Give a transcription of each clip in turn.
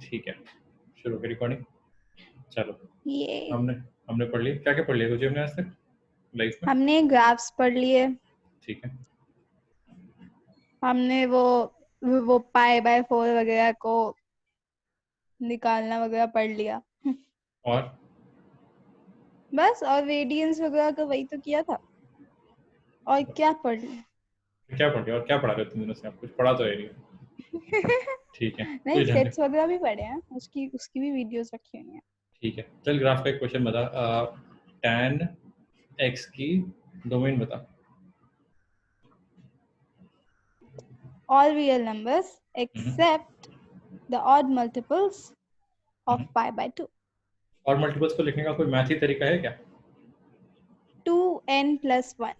ठीक है, शुरू करें रिकॉर्डिंग। चलो, ये हमने हमने पढ़ लिया। क्या क्या पढ़ लिया तुझे हमने आज तक लाइफ में? हमने ग्राफ्स पढ़ लिए, ठीक है, हमने वो पाई बाय 4 वगैरह को निकालना वगैरह पढ़ लिया। और बस, और रेडियंस वगैरह का वही तो किया था। और क्या पढ़ लिया? क्या पढ़ लिया और क्या पढ़ा रहे हो तुम दिनों से? आप कुछ पढ़ा तो है नहीं। ठीक है, नहीं, कुछ ढंग सेट्स वगैरह भी पढ़े हैं, उसकी भी वीडियोस रखी हुई हैं। ठीक है, चल ग्राफ का एक क्वेश्चन बता। tan x की डोमेन बता। All real numbers except the odd multiples of pi by 2. और मल्टीपल्स को लिखने का कोई मैथ ही तरीका है क्या? 2n plus 1.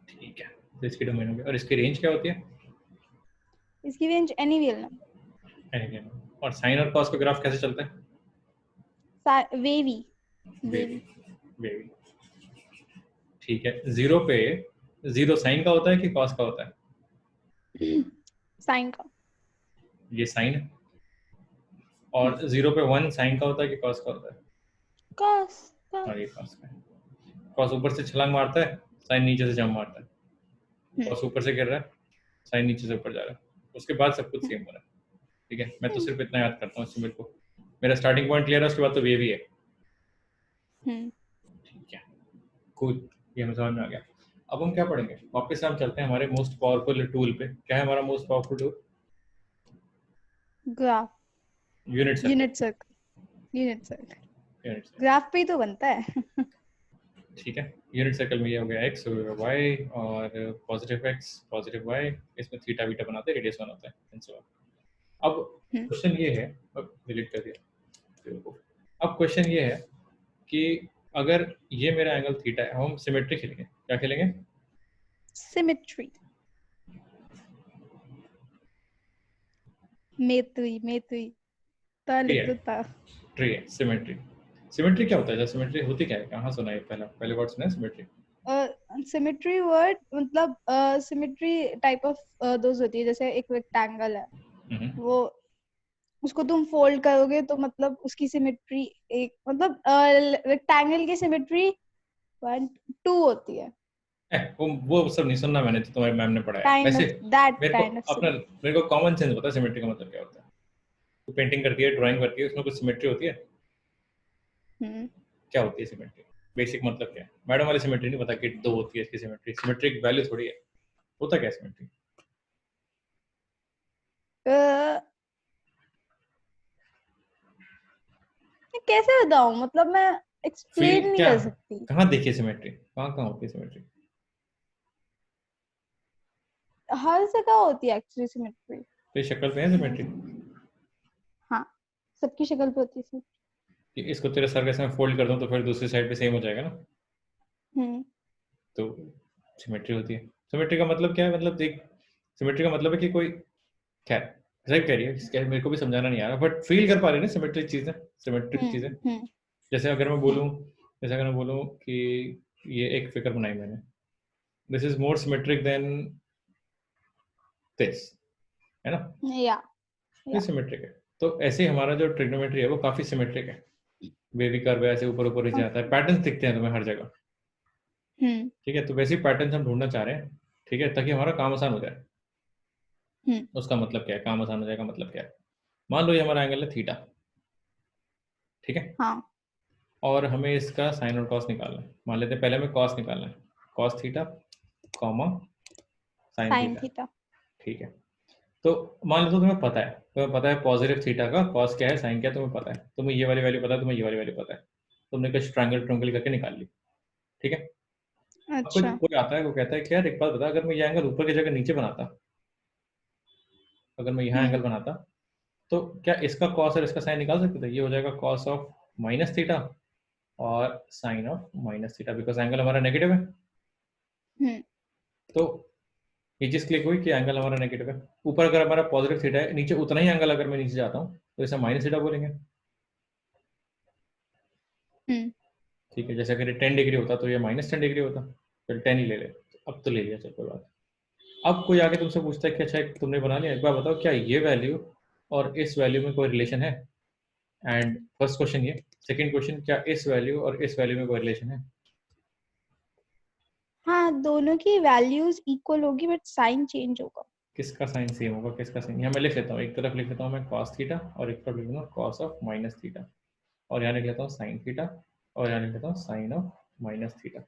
ठीक है, तो इसकी डोमेन होगी। और इसकी रेंज क्या होती है? इसकी range any real number. Anything. और साइन और कॉस का ग्राफ कैसे चलता है? Wavy. Wavy wavy. ठीक है, जीरो पे जीरो साइन का होता है कि कॉस का होता है? साइन का। ये साइन है। और जीरो पे वन साइन का होता है कि कॉस का होता है? कॉस का। और ये कॉस का है। कॉस ऊपर से छलांग मारता है, साइन नीचे से जंप मारता है। कॉस ऊपर से गिर रहा है, साइन नीचे से ऊपर जा रहा है, उसके बाद सब कुछ सेम हो रहा है। ठीक है, मैं तो सिर्फ इतना याद करता हूँ, इससे मेरे को मेरा स्टार्टिंग पॉइंट क्लियर है, उसके बाद तो वेवी है। ठीक है, कूल, ये हमें समझ में आ गया। अब हम क्या पढ़ेंगे? वापस से हम चलते हैं हमारे मोस्ट पावरफुल टूल पे। क्या है हमारा most powerful tool? Graph. Unit circle. Unit circle graph पे ही तो बनता है। ठीक है, यूनिट सर्कल में ये हो गया x, हो गया y, और पॉजिटिव x पॉजिटिव y, इसमें थीटा बीटा बनाते हैं, रेडियस 1 होता है, एंड सो ऑन। अब क्वेश्चन ये है, अब डिलीट कर दिया। अब क्वेश्चन ये है कि अगर ये मेरा एंगल थीटा है, हम सिमेट्री खेलेंगे। क्या खेलेंगे? सिमेट्री। मेत्री ता लिख दो ता। ट्री है सिमेट्री। सिमेट्री क्या होता है? सिमेट्री होती क्या है? कहाँ सुना है? पहले वर्ड सुना है सिमेट्री? सिमेट्री वर्ड मतलब सिमेट्री टाइप ऑफ दोज होती है। जैसे एक रेक्टेंगल है, वो उसको तुम फोल्ड करोगे तो मतलब उसकी सिमेट्री एक मतलब रेक्टेंगल की सिमेट्री 1 2 होती है। वो सब नहीं सुनना मैंने, तो तुम्हारे मैम ने पढ़ाया। वैसे मेरे को कॉमन सेंस पता है सिमेट्री का मतलब क्या होता है। तो पेंटिंग करती है, ड्राइंग करती है, उसमें कुछ सिमेट्री होती है। क्या होती है सिमेट्री? बेसिक मतलब क्या है? मैडम वाली सिमेट्री नहीं पता कि 2 होती है इसकी सिमेट्री। सिमेट्री एक वैल्यू थोड़ी है। होता क्या सिमेट्री? कैसे बताऊं, मतलब मैं एक्सप्लेन नहीं कर सकती। कहाँ देखिए सिमेट्री? कहाँ होती है सिमेट्री? हर जगह होती है एक्चुअली सिमेट्री। तो शक्ल पे है सिमेट्री? हाँ, सबकी शक्ल पे होती है। कि इसको तेरे सर के साथ फोल्ड कर दूं तो फिर दूसरी साइड पे सेम हो जाएगा ना। तो सिमेट्री होती है। सिमेट्री का मतलब क्या है? मतलब देख, सिमेट्री का मतलब है कि कोई, खैर सही कह रही है, मेरे को भी समझाना नहीं आ रहा, बट फील कर पा रहे हैं ना सिमेट्रिक चीजें। जैसे अगर मैं बोलूं कि ये एक फिगर बनाई मैंने, this is more symmetric than this, है ना? ये सिमेट्रिक है। तो ऐसे हमारा जो ट्रिग्नोमेट्री है वो काफी सिमेट्रिक है। वेवी कर्व ऐसे ऊपर ऊपर नीचे आता है, पैटर्न्स दिखते हैं तुम्हें हर जगह। ठीक है, तो वैसे ही पैटर्न्स हम ढूंढना चाह रहे हैं, ठीक है, ताकि हमारा काम आसान हो जाए। उसका मतलब क्या है काम आसान हो जाएगा? मतलब क्या है? मान लो ये हमारा एंगल है थीटा, ठीक है, और हमें इसका साइन और कॉस निकालना है। मान लेते हैं पहले हमें कॉस निकालना है, cos theta comma sign theta. ठीक है, तो मान लो तो तुम्हें पता है पॉजिटिव थीटा का कॉस क्या है, साइन क्या है, तुम्हें पता है, तुम्हें ये वाली वैल्यू पता है, तुम्हें ये वाली वैल्यू पता है, तुमने कुछ ट्रायंगल करके निकाल ली। ठीक है, अच्छा। कोई आता है, वो कहता है कि यार एक बात बता, अगर मैं ये एंगल ऊपर की जगह नीचे बनाता, अगर मैं यहाँ एंगल बनाता, तो क्या इसका कॉस और इसका साइन निकाल सकते थे? ये हो जाएगा कॉस ऑफ माइनस थीटा और sine of minus theta, because angle हमारा नेगेटिव है। तो ये चीज क्लिक हुई कि एंगल हमारा नेगेटिव है। ऊपर अगर हमारा पॉजिटिव थीटा है, नीचे उतना ही एंगल अगर मैं नीचे जाता हूँ तो इसे माइनस थीटा बोलेंगे। ठीक है, जैसे अगर ये 10 डिग्री होता तो ये -10 डिग्री होता, फिर 10 ही ले ले। अब तो ले लिया, चल कोई बात। अब कोई आके तुमसे पूछता है कि अच्छा तुमने बना लिया, एक बार बताओ क्या ये वैल्यू और इस वैल्यू में कोई रिलेशन है? एंड फर्स्ट क्वेश्चन ये, सेकंड क्वेश्चन, क्या इस वैल्यू और इस वैल्यू में कोई रिलेशन है? हाँ, दोनों की वैल्यूज इक्वल होगी बट साइन चेंज होगा। किसका साइन सेम होगा, किसका साइन? यहाँ मैं लिख लेता हूँ, एक तरफ लिख लेता हूँ मैं cos थीटा और एक तरफ लिख लेता हूँ cos ऑफ माइनस थीटा, और यहाँ लिख लेता हूँ sin थीटा और यहाँ लिख लेता हूँ sin ऑफ माइनस थीटा।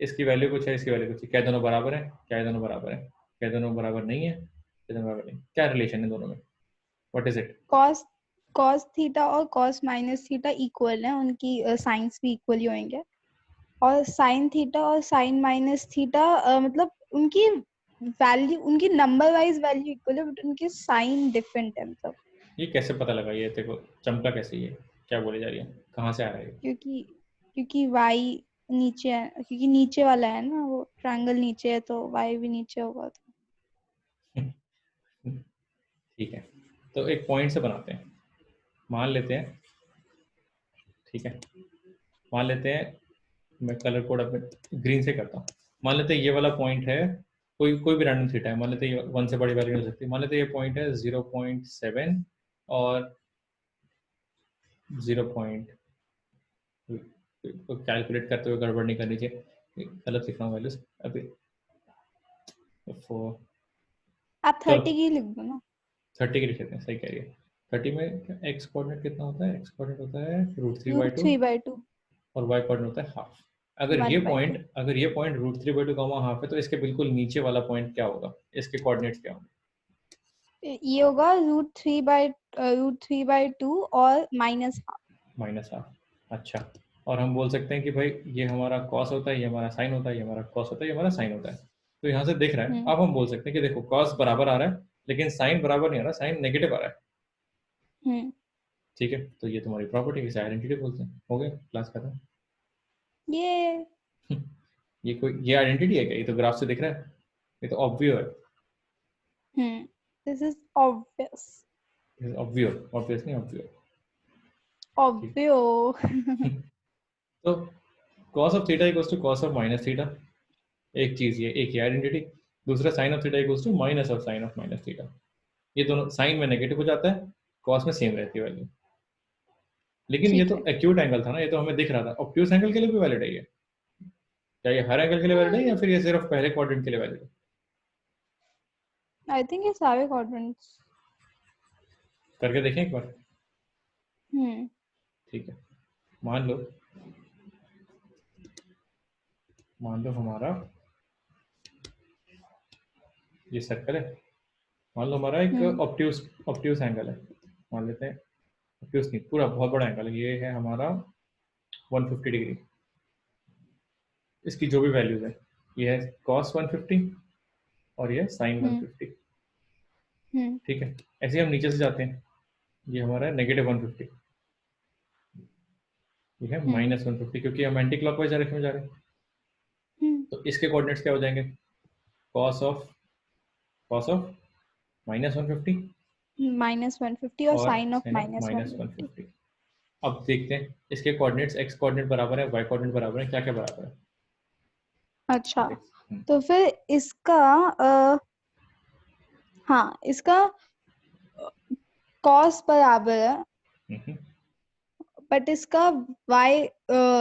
इसकी वैल्यू कुछ है, इसकी वैल्यू कुछ है, क्या दोनों बराबर है? क्या दोनों बराबर है? क्या दोनों बराबर नहीं है? क्या दोनों बराबर नहीं? क्या रिलेशन है दोनों में? What is it? Cos cos theta और कॉस माइनस थीटा इक्वल है, उनकी साइंस भी इक्वल ही होंगे। और साइन थीटा और साइन माइनस थीटा मतलब उनकी वैल्यू, उनकी नंबर वाइज वैल्यू इक्वल है बट उनके साइन डिफरेंट है। मतलब ये कैसे पता लगा? ये देखो चमका कैसे, ये क्या बोली जा रही है, कहाँ से आ रहा है? क्योंकि y नीचे है, क्योंकि नीचे वाला है ना, वो ट्रायंगल नीचे है तो y भी नीचे होगा। तो ठीक है, तो एक पॉइंट से बनाते हैं, मान लेते हैं, ठीक है, मान लेते हैं, मैं कलर कोड अपने ग्रीन से करता हूँ। मान लेते हैं ये वाला पॉइंट है, कोई भी रैंडम थीटा है, मान लेते हैं 1 से बड़ी वैल्यू हो सकती है, मान लेते हैं ये पॉइंट है 0.7 और 0. तो कैलकुलेट करते हुए गड़बड़ नहीं करनी चाहिए, गलत लिख रहा हूँ वैल्यूज अभी। आप 30 की लिख दो ना। 30 की लिख लेते हैं, सही कह रही है। 30 में एक्स कोऑर्डिनेट कितना होता है? एक्स कोऑर्डिनेट होता है √3/2 और वाई कोऑर्डिनेट होता है हाफ। अगर ये 1/2। पॉइंट √3/2 का हाफ है तो इसके बिल्कुल नीचे वाला पॉइंट क्या होगा? इसके कोऑर्डिनेट्स क्या होंगे? ये होगा √3/2 और -हाफ। अच्छा, और हम बोल सकते हैं कि भाई ये हमारा कॉस होता है, ये हमारा साइन होता है, ये हमारा कॉस होता है, ये हमारा साइन होता है। तो यहाँ से दिख रहा है, अब हम बोल सकते हैं कि देखो कॉस बराबर आ रहा है लेकिन साइन बराबर नहीं आ रहा, साइन नेगेटिव आ रहा है। ठीक है, तो ये तुम्हारी प्रॉपर्टी, इसे आइडेंटिटी बोलते हैं। हो गया, क्लास खत्म। ये ये आइडेंटिटी है क्या? ये तो ग्राफ से दिख रहा है, ये तो ऑब्वियस है। This is obvious. ऑब्वियस नहीं, ऑब्वियस। तो cos of theta equals to cos of minus theta, एक चीज ये, एक ही आइडेंटिटी। दूसरा sin of theta equals to minus of sine of minus theta. ये दोनों साइन में नेगेटिव हो जाता है, cos में सेम रहती है वैल्यू। लेकिन ये तो एक्यूट एंगल था ना, ये तो हमें दिख रहा था। ऑब्ट्यूज एंगल के लिए भी वैलिड है ये? क्या ये हर एंगल के लिए वैलिड है या फिर ये सिर्फ पहले क्वाड्रेंट के लिए वैलिड है? आई थिंक ये सारे क्वाड्रेंट्स। करके देखें एक बार। ठीक है, मान लो हमारा ये सर्कल है, मान लो हमारा एक ऑब्ट्यूज एंगल है, मान लेते हैं ऑब्ट्यूज नहीं, पूरा बहुत बड़ा एंगल है, ये है हमारा 150 डिग्री। इसकी जो भी वैल्यूज है, ये है cos 150 और ये sin 150। ठीक है, ऐसे ही हम नीचे से जाते हैं, ये हमारा है -150, ये है -150, क्योंकि हम एंटी क्लॉकवाइज डायरेक्शन में जा रहे हैं। तो इसके कोऑर्डिनेट्स क्या हो जाएंगे? cos ऑफ -150 और साइन ऑफ -150। अब देखते हैं इसके कोऑर्डिनेट्स, x कोऑर्डिनेट बराबर है, y कोऑर्डिनेट बराबर है, क्या क्या बराबर है? अच्छा, तो फिर इसका हाँ, इसका cos बराबर है बट इसका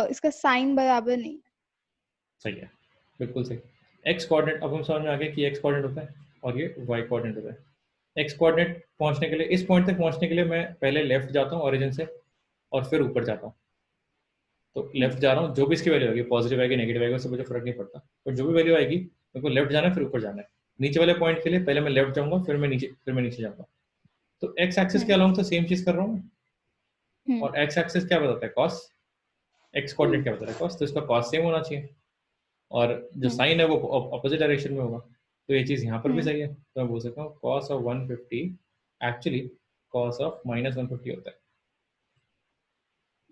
इसका साइन बराबर नहीं है। सही है, बिल्कुल सही। x कोऑर्डिनेट, अब हम समझ में आ गया कि x कोऑर्डिनेट होता है और ये y कोऑर्डिनेट होता है। x कोऑर्डिनेट पहुंचने के लिए, इस पॉइंट तक पहुंचने के लिए मैं पहले लेफ्ट जाता हूँ ओरिजिन से और फिर ऊपर जाता हूँ। तो लेफ्ट जा रहा हूँ, जो भी इसकी वैल्यू आएगी, पॉजिटिव आएगी नेगेटिव आएगी, उससे मुझे फर्क नहीं पड़ता, पर जो भी वैल्यू आएगी मेरे को लेफ्ट जाना है फिर ऊपर जाना है। नीचे वाले पॉइंट के लिए पहले मैं लेफ्ट जाऊंगा, फिर मैं नीचे जाऊंगा। तो एक्स एक्सिस के अलाउंग तो सेम चीज कर रहा हूँ, और एक्स एक्सिस क्या बताता है? कॉस। एक्स कोऑर्डिनेट क्या बताता है? कॉस। तो इसका कॉस सेम होना चाहिए, और जो साइन है वो अपोजिट डायरेक्शन में होगा। तो ये चीज यहाँ पर भी सही है, तो मैं बोल सकता हूँ cos of 150 actually cos of -150 होता है।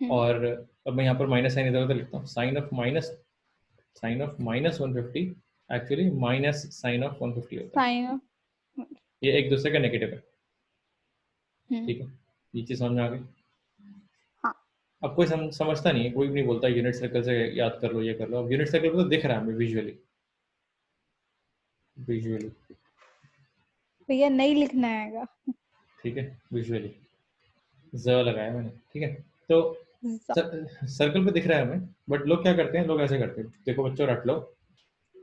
और अब मैं यहाँ पर माइनस साइन इधर उधर लिखता हूँ, sine of -150 actually minus sine of 150 होता है। ये एक दूसरे का नेगेटिव है। ठीक है, ये चीज समझ में आ गई? हाँ। अब कोई समझता नहीं है, कोई भी नहीं बोलता यूनिट सर्कल से याद कर लो, ये कर लो। अब यूनिट सर्कल तो दिख रहा है हमें विजुअली। भैया नहीं लिखना आएगा। ठीक है, विजुअली ज लगाया मैंने, ठीक है। तो सर्कल पे दिख रहा है हमें, बट लोग क्या करते हैं, लोग ऐसे करते हैं, देखो बच्चों रट लो,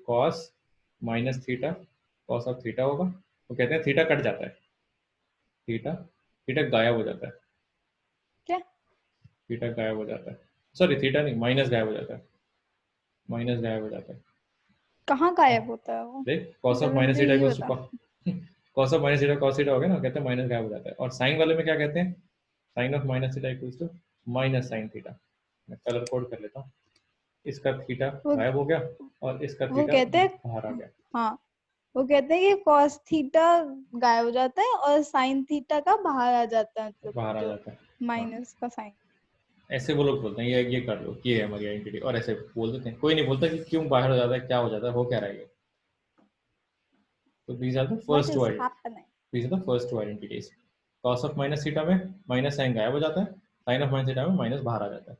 cos minus theta, cos of theta होगा, तो कहते हैं थीटा कट जाता है, थीटा थीटा गायब हो जाता है, क्या थीटा गायब हो जाता है, सॉरी थीटा नहीं, माइनस गायब हो जाता है, माइनस गायब हो जाता है। कहाँ गायब होता है वो? देख कॉस ऑफ पहले माइनस मुझे थीटा ये इक्वल्स बता। To cos of minus theta cos theta हो गया ना, कहते हैं माइनस गायब हो जाता है। और साइन वाले में क्या कहते हैं, sine of minus theta equals to minus sine theta. मैं कलर कोड कर लेता हूँ, इसका थीटा वो गायब हो गया और इसका वो थीटा कहते हैं, बाहर आ गया। हाँ वो कहते हैं कि कॉस थीटा गायब हो जाता है और साइन थीटा का बाहर आ जाता है, मतलब बाहर आ जो जाता है, हाँ। माइनस का साइन। ऐसे वो लोग बोलते हैं ये कर लो, ये है हमारी आइडेंटिटी, और ऐसे बोल देते हैं, कोई नहीं बोलता कि क्यों बाहर हो जाता है, क्या हो जाता है, हो क्या रहा है ये। तो these are the what first two is identities. Happening? These are the first two identities. cos of minus theta में माइनस साइन गायब हो जाता है, साइन ऑफ माइनस थीटा में माइनस बाहर आ जाता है।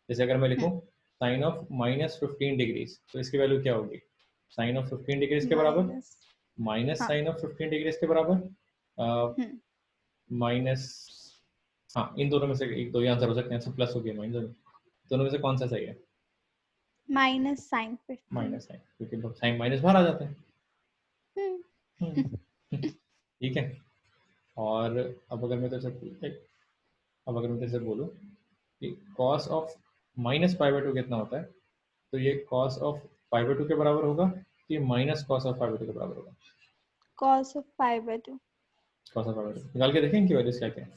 जैसे अगर मैं लिखूं साइन ऑफ माइनस 15 डिग्रीज, तो इसकी वैल्यू क्या होगी, साइन ऑफ 15 डिग्रीज के बराबर माइनस, माइनस हाँ साइन ऑफ 15 डिग्रीज के बराबर माइनस, हाँ इन दोनों में से एक दो ही आंसर हो सकते हैं, सब प्लस हो गया माइनस, दोनों में से कौन सा सही है, माइनस साइन 15। माइनस साइन, क्योंकि साइन माइनस बाहर आ जाता है। ठीक है। और अब अगर मैं तेरे से अब अगर मैं तेरे से बोलूँ कि cos of minus pi by two कितना होता है, तो ये cos of pi by two के बराबर होगा कि minus cos of pi by two के बराबर होगा, cos of pi by 2, cos of pi by two निकाल के देखें इनकी वैल्यूज क्या क्या है।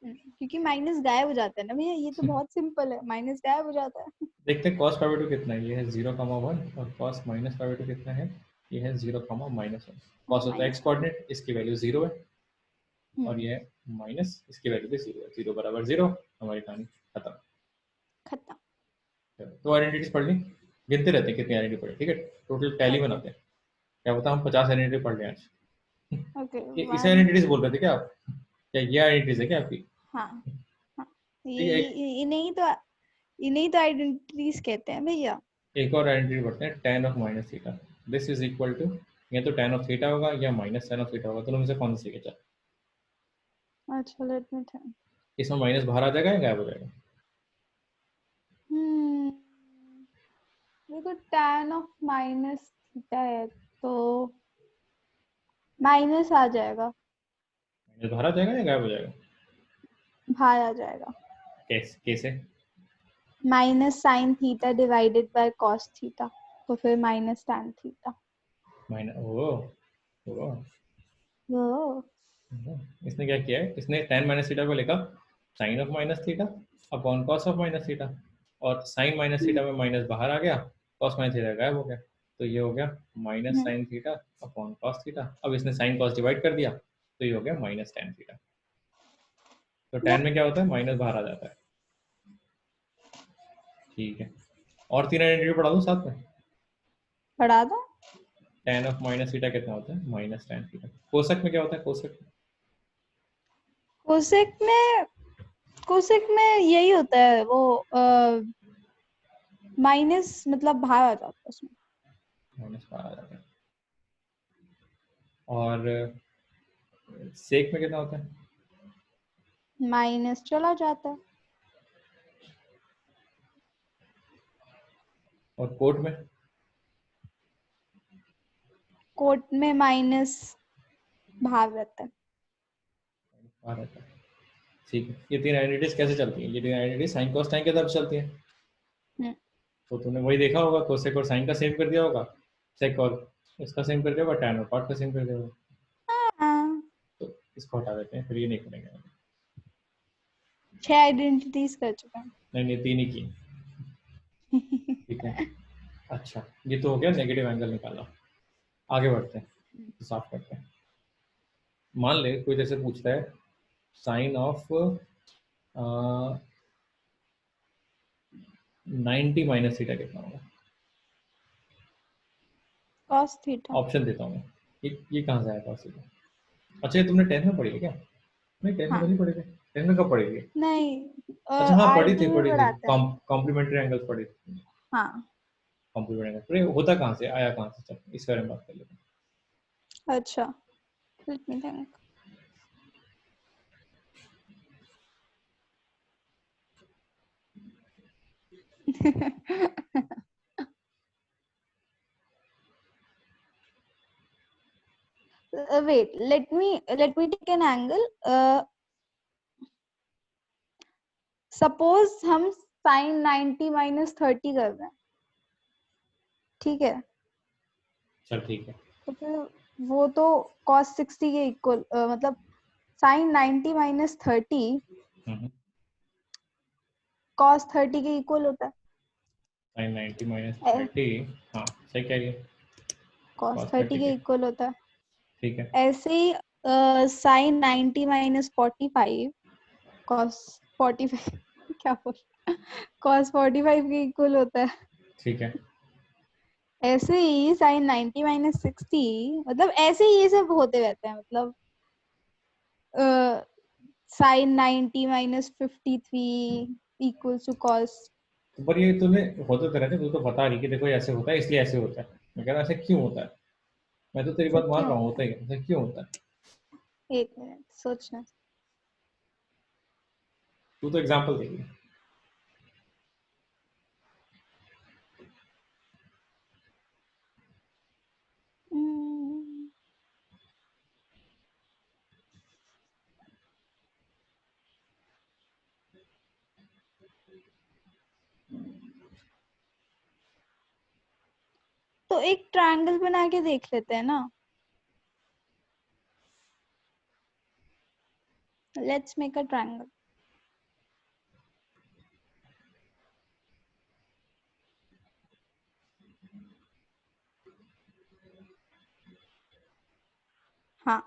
क्योंकि माइनस गायब हो जाता है ना भैया, ये तो बहुत सिंपल है, माइनस गायब हो जाता है। देखते हैं कॉस पाई बाई टू कितना है, ये है 0,1 और cos minus pi by two कितना है, ये है 0,-1। कॉस होता है एक्स कोऑर्डिनेट, इसकी वैल्यू 0 है और ये माइनस, इसकी वैल्यू भी 0 है, 0 बराबर 0, हमारी कहानी खत्म। खत्म। तो आइडेंटिटीज पढ़ ली, गिनते रहते हैं कितनी आइडेंटिटी पढ़ी, ठीक है, टोटल टैली बनाते हैं, क्या पता हम 50 आइडेंटिटी पढ़ लें आज। ओके इसे 1 आइडेंटिटीज बोल रहे थे क्या आप, क्या ये आइडेंटिटीज है क्या आपकी? हाँ हाँ, ठीक है, इन्हीं तो आइडेंटिटीज कहते हैं भैया। एक और आइडेंटिटी पढ़ते हैं, tan of minus theta, this is equal to, या तो tan ऑफ थीटा होगा या माइनस tan ऑफ थीटा होगा, दोनों में से कौन सा सही है। चल अच्छा लेट मी थिंक। इसमें माइनस बाहर आ जाएगा या गायब हो जाएगा, देखो tan ऑफ माइनस थीटा है तो माइनस आ जाएगा, माइनस बाहर आ जाएगा या गायब हो जाएगा, बाहर आ जाएगा। कैसे कैसे? Minus sine theta divided by cos theta, तो फिर minus tan theta. Minus O ओ वो इसने क्या किया है, इसने tan माइनस थीटा को लिखा sine of minus theta upon cos of minus theta, और साइन माइनस थीटा में माइनस बाहर आ गया, कॉस माइनस थीटा गायब हो गया, तो ये हो गया minus sine theta upon cos theta. अब इसने साइन कॉस डिवाइड कर दिया, तो ये हो गया माइनस tan थीटा। तो tan में क्या होता है, माइनस बाहर आ जाता है। ठीक है, और तीन आइडेंटिटी पढ़ा दूं साथ में, पढ़ा दो। tan ऑफ माइनस थीटा कितना होता है, माइनस tan थीटा। कोसक में क्या होता है, कोसक में कोसेक में यही होता है, वो माइनस मतलब बाहर आ जाता है उसमें। माइनस बाहर आ जाता है। और सेक में कितना होता है, माइनस चला जाता है। और कोट में कोट में माइनस बाहर रहता है। बाहर रहता है। ठीक है, ये तीन आइडेंटिटीज कैसे चलती हैं, ये तीन आइडेंटिटीज साइन कॉस टाइम के साथ चलती हैं। हम्म, तो तुमने वही देखा होगा, कोसेक और साइन का सेम कर दिया होगा, सेक और इसका सेम कर दिया होगा, टैन और कॉट का सेम कर दिया होगा। हाँ, तो इसको हटा देते हैं, फिर ये नहीं करेंगे। 6 आइडेंटिटीज कर चुका है। नहीं नहीं, तीन ही की। ठीक है, अच्छा ये तो हो गया नेगेटिव एंगल निकाला। आगे बढ़ते हैं, तो साफ करते हैं। मान ले कोई जैसे पूछता है साइन ऑफ 90 माइनस थीटा कितना होगा, कॉस थीटा। ऑप्शन देता हूँ मैं, ये कहाँ से आया कॉस थीटा। अच्छा ये तुमने 10th में पढ़ी है क्या, नहीं 10th में तो हाँ नहीं पढ़ी थी, 10th में कब पढ़ी थी? नहीं, अच्छा हाँ पढ़ी आरटी थी में पढ़ी थी, पढ़ाते हैं। कॉम्प्लीमेंट्री एंगल्स पढ़ी थी। हाँ कॉम्प्लीमेंट्री एंगल, अरे होता कहाँ से, आया कहाँ से, चल इस बारे में बात कर लेते हैं। अच्छा, late me think. Wait, let me take an angle. Suppose हम sin 90 minus 30 कर रहे हैं, ठीक है? चल ठीक है, तो फिर वो तो cos 60 के इक्वल, मतलब sin 90 minus 30 cos 30 के इक्वल होता है। sin 90 minus 30, हाँ सही कह रही है, cos 30 के इक्वल होता है। ठीक है, ऐसे ही sin 90 minus 45 cos 45 क्या बोल cos 45 के इक्वल होता है। ठीक है, ऐसे ही sin 90 minus 60, मतलब ऐसे ही ये सब होते रहते हैं, मतलब sin 90 minus 53 equals to cos। पर ये तूने होते तो रहते, तू तो बता रही कि देखो ऐसे होता है इसलिए ऐसे होता है, मैं कह रहा ऐसे क्यों होता है? मैं तो तेरी बात मान रहा हूँ, होता ही है, ऐसे क्यों होता है? एक मिनट सोचना। तू तो एग्जांपल देगी। तो एक ट्रायंगल बना के देख लेते हैं ना। Let's make a triangle. हाँ,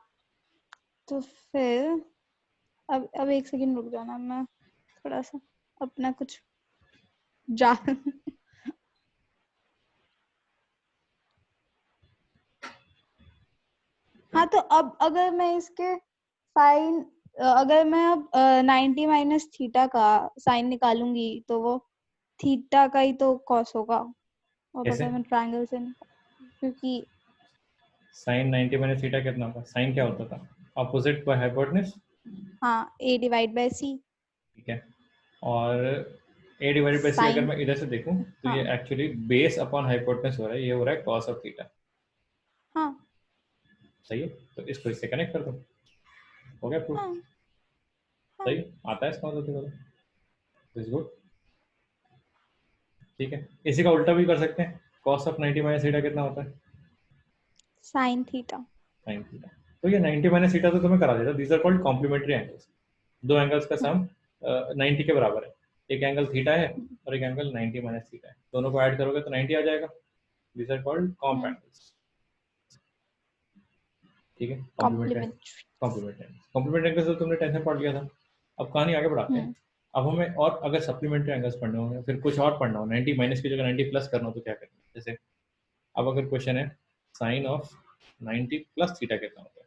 तो फिर अब एक सेकंड रुक जाना, मैं थोड़ा सा अपना कुछ जा हाँ, तो अब अगर मैं इसके साइन, अगर मैं अब 90 माइनस थीटा का साइन निकालूंगी तो वो थीटा का ही तो कॉस होगा। और कैसे? अगर मैं ट्रायंगल से क्योंकि sin 90 माइनस थीटा कितना होगा? sin क्या होता था? Opposite by hypotenuse. हाँ, a डिवाइड बाय c। ठीक है, और a डिवाइडेड बाय c अगर साइन, मैं इधर से देखूं तो हाँ ये एक्चुअली बेस अपॉन हाइपोटेन्यूज हो रहा है, ये हो रहा है cos ऑफ थीटा। हाँ सही है, तो इसको इससे कनेक्ट कर दो, हो गया प्रूफ। हाँ हाँ। सही आता है इसका मतलब, दिस गुड। ठीक है, इसी का उल्टा भी कर सकते हैं, cos ऑफ 90 माइनस थीटा कितना होता है? Sine theta. sin theta. तो ये 90 माइनस थीटा तो तुम्हें करा देता, these are called complementary angles. दो एंगल्स का सम 90 के बराबर है, एक एंगल थीटा है और एक एंगल 90 माइनस थीटा है, दोनों को ऐड करोगे तो 90 आ जाएगा। These are called comp angles. ठीक है, complementary complementary. Complementary complementary angles तो तुमने 10th में पढ़ लिया था। अब कहानी आगे बढ़ाते हैं। अब हमें और अगर सप्लीमेंट्री एंगल्स पढ़ने होंगे, फिर कुछ और पढ़ना हो, 90 माइनस की जगह 90 प्लस करना हो तो क्या करना है? जैसे अब अगर क्वेश्चन है साइन ऑफ 90 प्लस थीटा कितना होता है,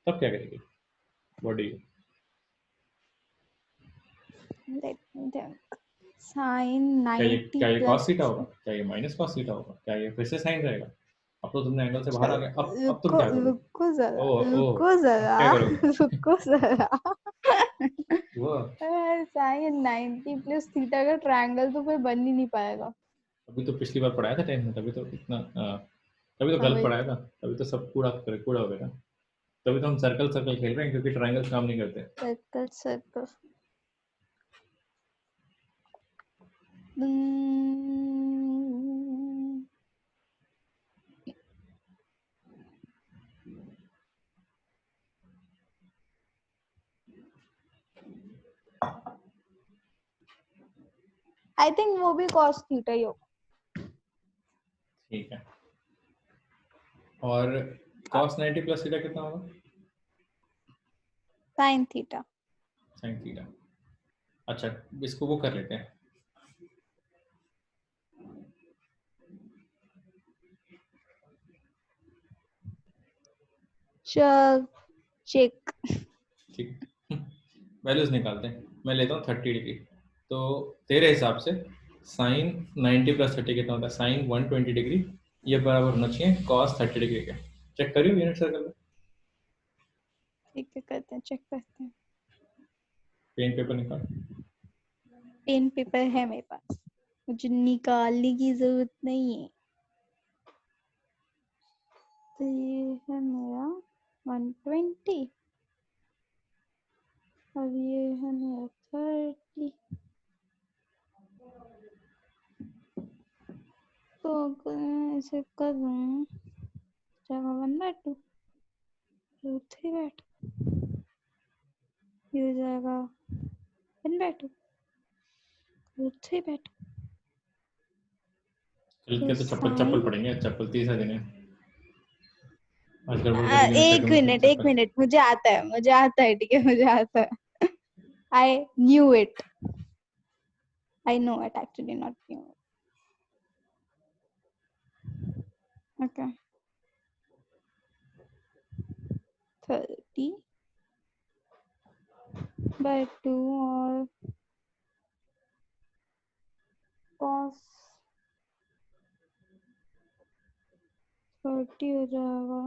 तब क्या करेंगे? What do you? Let me think. Sine क्या 90 ये cos प्लस, थीटा होगा, क्या ये माइनस cos थीटा होगा, क्या ये फिर से साइन रहेगा? अब तो तुमने एंगल से बाहर आ गया, अब तुम रुको क्या करोगे? रुको जरा, ओह ओह, रुको अब जरा क्या करोगे? रुको जरा। वो साइन 90 प्लस थीटा का ट्रायंगल तो फिर बन ही नहीं पाएगा। अभी तो पिछली बार पढ़ाया था 10th में, तभी तो इतना तभी तो हाँ गलत भाई, पढ़ाया था, तभी तो सब कूड़ा हो गया था। तभी तो हम सर्कल सर्कल खेल रहे हैं, क्योंकि ट्रायंगल्स काम नहीं करते। Circle circle. आई थिंक वो भी कॉस थीटा ही होगा। ठीक है, और cos 90 प्लस थीटा कितना होगा? Sign theta. sin theta. अच्छा, इसको वो कर लेते हैं। चेक। ठीक, वैल्यूज निकालते हैं। मैं लेता हूँ 30 डिग्री, तो तेरे हिसाब से साइन 90 प्लस 30 कितना होता है? साइन 120 डिग्री, ये बराबर होना चाहिए cos 30 डिग्री के। चेक करियो यूनिट सर्कल में। ठीक है, करते हैं, चेक करते हैं। पेन पेपर निकाल। पेन पेपर है मेरे पास, मुझे निकालने की जरूरत नहीं है। तो ये है मेरा 120 और ये है मेरा 30। तो अगर मैं इसे करूँ जगह 1/2 3/2 ये हो जाएगा 1/2 3/2। कल के तो चप्पल चप्पल पड़ेंगे, चप्पल 30 दिन है आज गड़बड़ करेगी ना एक मिनट मुझे आता है ठीक है, मुझे आता है। I knew it. I know it actually, not knew it. Okay. 30/2 और cos 30 हो जाएगा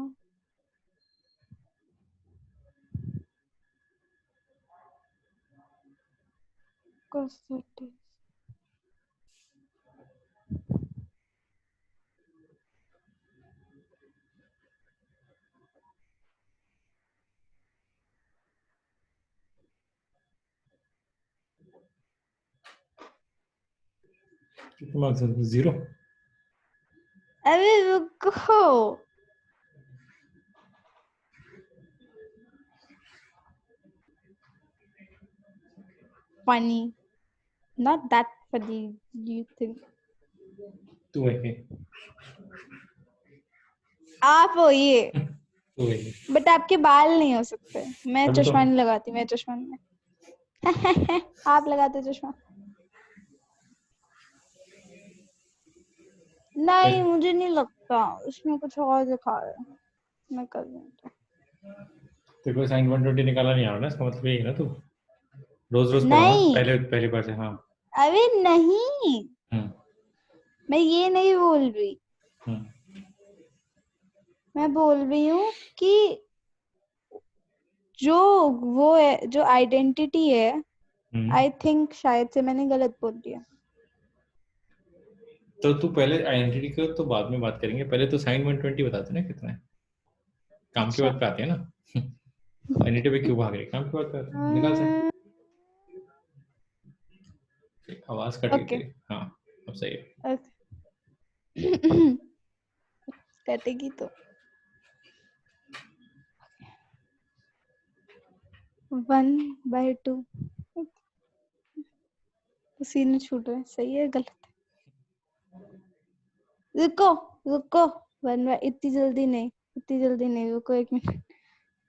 cos 30। कितने मार्क्स हैं? 0। अरे रुको, funny, not that funny you think। तू है आप हो ये, तू है बट आपके बाल नहीं हो सकते। मैं अभी तो चश्मा नहीं लगाती, मैं चश्मा नहीं। आप लगाते चश्मा? नहीं मुझे नहीं लगता, उसमें कुछ और दिखा रहा है। मैं कर दूँ तो तेरे को साइन 120 निकाला नहीं आ रहा ना, इसका मतलब यही है ना तू रोज रोज पढ़ो ना, नहीं। पहली बार से। हाँ अरे नहीं, मैं ये नहीं बोल रही। मैं बोल रही हूँ कि जो वो है, जो आइडेंटिटी है, आई थिंक शायद से मैंने गलत बोल दिया। तो तू पहले आइडेंटिटी को तो बाद में बात करेंगे, पहले तो साइन 120 बताते ना कितना है। काम की बात पे आती है ना। आइडेंटिटी पे क्यों भाग रही, काम की बात पे आती है, निकाल सकते। आवाज कट गई तेरी। हाँ अब सही है। कटेगी तो 1/2 सीने छूट रहे, सही है गलत है? रुको रुको, इतनी जल्दी नहीं, रुको 1 मिनट,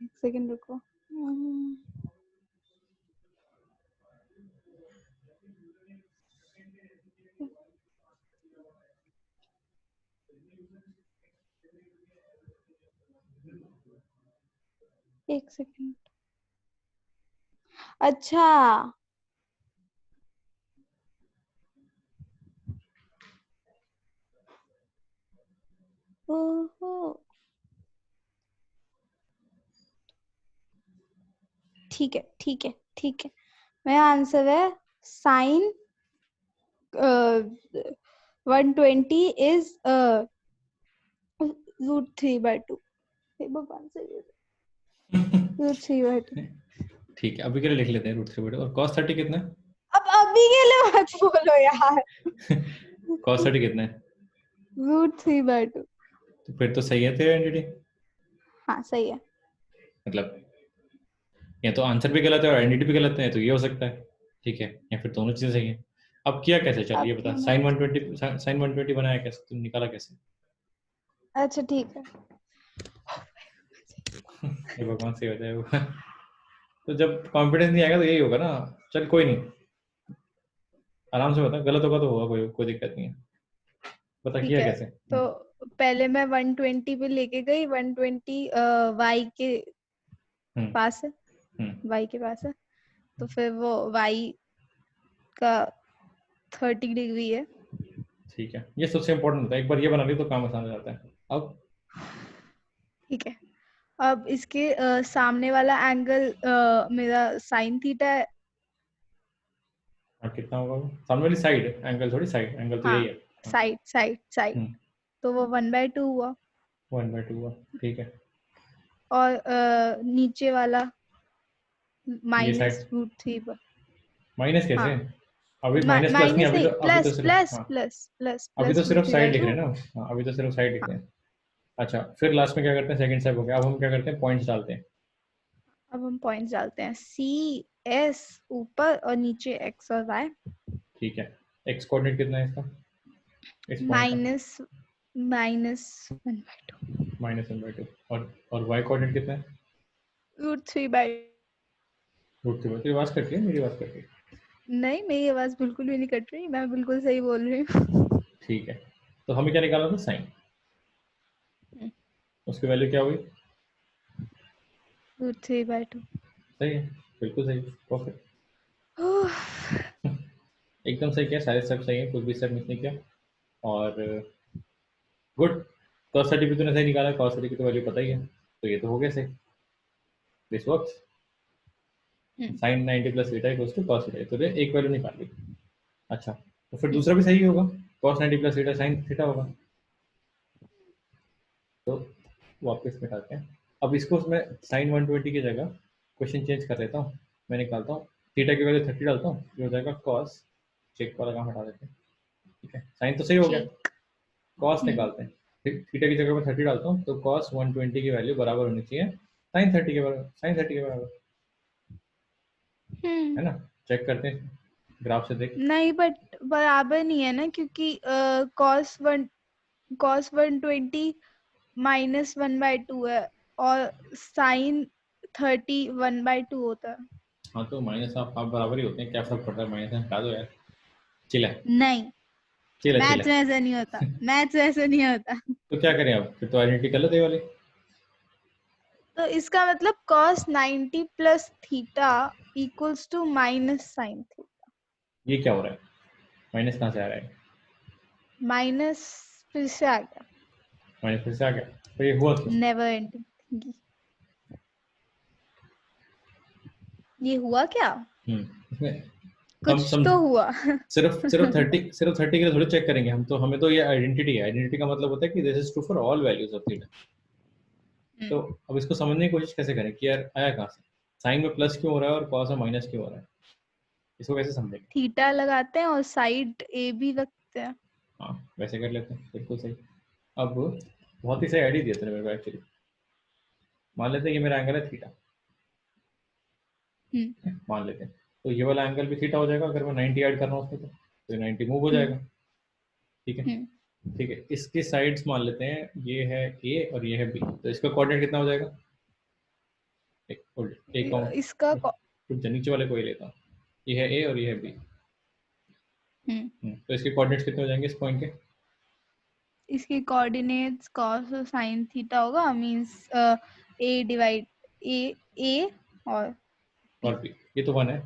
1 सेकंड रुको। एक सेकंड। अच्छा ओहो, ठीक है। मेरा आंसर है साइन 120 इज √3/2। भगवान सही है, √3/2। ठीक है, अभी के लिए लिख लेते हैं √3/2। और cos 30 कितना है? अब अभी के लिए मत बोलो यार। cos 30 कितना है? √3/2। तो फिर तो सही है तेरा आइडेंटिटी। हाँ सही है। मतलब या तो आंसर भी गलत है और आइडेंटिटी भी गलत है, तो ये हो सकता है। ठीक है, या फिर दोनों चीजें सही है। अब किया कैसे, चल ये बता। साइन 120 बनाया कैसे, तुम निकाला कैसे? अच्छा ठीक है। ये भगवान से हो जाए वो। तो जब कॉन्फिडेंस नहीं आएगा तो यही होगा ना। चल कोई नहीं, आराम से बता, गलत होगा तो होगा, कोई दिक्कत नहीं है। बता ठीक किया है, कैसे। तो पहले मैं 120 पे लेके गई। 120 y के पास है, y के पास है, तो फिर वो y का 30 डिग्री है। ठीक है, ये सबसे इम्पोर्टेंट होता है, एक बार ये बना ली तो काम आसान हो जाता है। अब ठीक है, अब इसके सामने वाला एंगल मेरा साइन थीटा है। कितना होगा वो? सामने वाली साइड एंगल, थोड़ी साइड एंगल तो यही है। साइड साइड साइड, तो वो 1/2 हुआ। 1/2 हुआ, ठीक है। और नीचे वाला -√3 माइनस कैसे? हाँ, अभी माइनस प्लस नहीं, अभी तो प्लस सिर्फ प्लस हाँ, प्लस प्लस अभी तो सिर्फ साइड लिख रहे हैं √3/2। ना। हाँ, अभी तो सिर्फ साइड लिख रहे हैं। अच्छा, फिर लास्ट में क्या करते हैं? सेकंड स्टेप हो गया। अब हम क्या करते हैं? पॉइंट्स डालते हैं। अब हम पॉइंट्स डालते हैं, CS ऊपर और नीचे X और Y। ठीक है, एक्स कोऑर्डिनेट कितना है इसका, इस पॉइंट का? -1/2। -1/2। और वाई कोऑर्डिनेट कितना है? √3/2। √3। तेरी आवाज कट रही है, मेरी आवाज कट रही है? नहीं, मेरी आवाज बिल्कुल भी नहीं कट रही, मैं बिल्कुल सही बोल रही हूँ। ठीक है, तो हमें क्या निकालना था? साइन। उसकी वैल्यू क्या हुई? √3/2। सही है, बिल्कुल सही, परफेक्ट, एकदम सही किया। सारे स्टेप सही है, कुछ भी स्टेप मिस नहीं किया। और गुड। cos 30 भी तूने सही निकाला। cos 30 की तो वैल्यू पता ही है, तो ये तो हो गया सही। This works. sin 90 + theta = cos theta, तो एक वैल्यू निकाल ली। अच्छा, तो फिर दूसरा भी सही होगा, cos 90 + थीटा sin थीटा होगा। तो वापस मिटाते हैं। अब इसको मैं sin 120 की जगह क्वेश्चन चेंज कर लेता हूँ। मैं निकालता हूँ थीटा की वैल्यू 30 डालता हूँ, ये हो जाएगा cos। चेक वाला काम हटा देते हैं, ठीक है। साइन तो सही हो गया, कॉस निकालते हैं। थीटा की जगह पर 30 डालता हूँ, तो cos 120 की वैल्यू बराबर होनी चाहिए sin 30 के बराबर, है ना। चेक करते हैं ग्राफ से, देख। नहीं, बट बराबर नहीं है ना, क्योंकि cos 120 -1/2 है और sin 30 1/2 होता है। हाँ, तो माइनस आप बराबर ही होते हैं, क्या फर्क पड़ता है? माइनस हटा दो यार। चिल्ला नहीं, चिल्ला चिल्ला। मैथ्स में ऐसा नहीं होता, मैथ्स में ऐसा नहीं होता। तो क्या करें अब? फिर तो आइडेंटिटी गलत है ये वाली। तो इसका मतलब cos 90 + theta equals to -sin theta. ये क्या हो रहा है? माइनस कहाँ से आ रहा है? माइनस फिर से आ गया, माइनस फिर से आ गया, तो ये हुआ क्यों? Never ending. ये हुआ क्या? इसमें हम कुछ समझ, तो हुआ। सिर्फ 30 के लिए थोड़ी चेक करेंगे हम तो। हमें तो ये आइडेंटिटी है। आइडेंटिटी का मतलब होता है कि this is true for all values of theta. तो अब इसको समझने की कोशिश कैसे करें कि यार आया कहाँ से? साइन में प्लस क्यों हो रहा है और कॉस में माइनस क्यों हो रहा है? इसको कैसे समझेंगे? थीटा लगाते हैं और साइड ए भी रखते हैं। हाँ, वैसे कर लेते हैं, बिल्कुल सही। अब बहुत ही सही आइडिया दिया तूने मेरे को एक्चुअली। मान लेते हैं ये मेरा एंगल है थीटा, मान लेते हैं। तो ये वाला एंगल भी थीटा हो जाएगा अगर मैं 90 ऐड कर रहा हूँ उसमें, तो ये 90 मूव हो जाएगा, ठीक है। ठीक है, इसके साइड्स मान लेते हैं, ये है ए और ये है बी, तो इसका कोऑर्डिनेट कितना हो जाएगा? इसका नीचे वाले को ही लेता हूँ। ये है ए और ये है बी। तो इसके कोऑर्डिनेट्स कितने हो जाएंगे इस पॉइंट के? इसके कोऑर्डिनेट्स cos और sin थीटा होगा, मींस ए डिवाइड ए और बी। ये तो 1 है,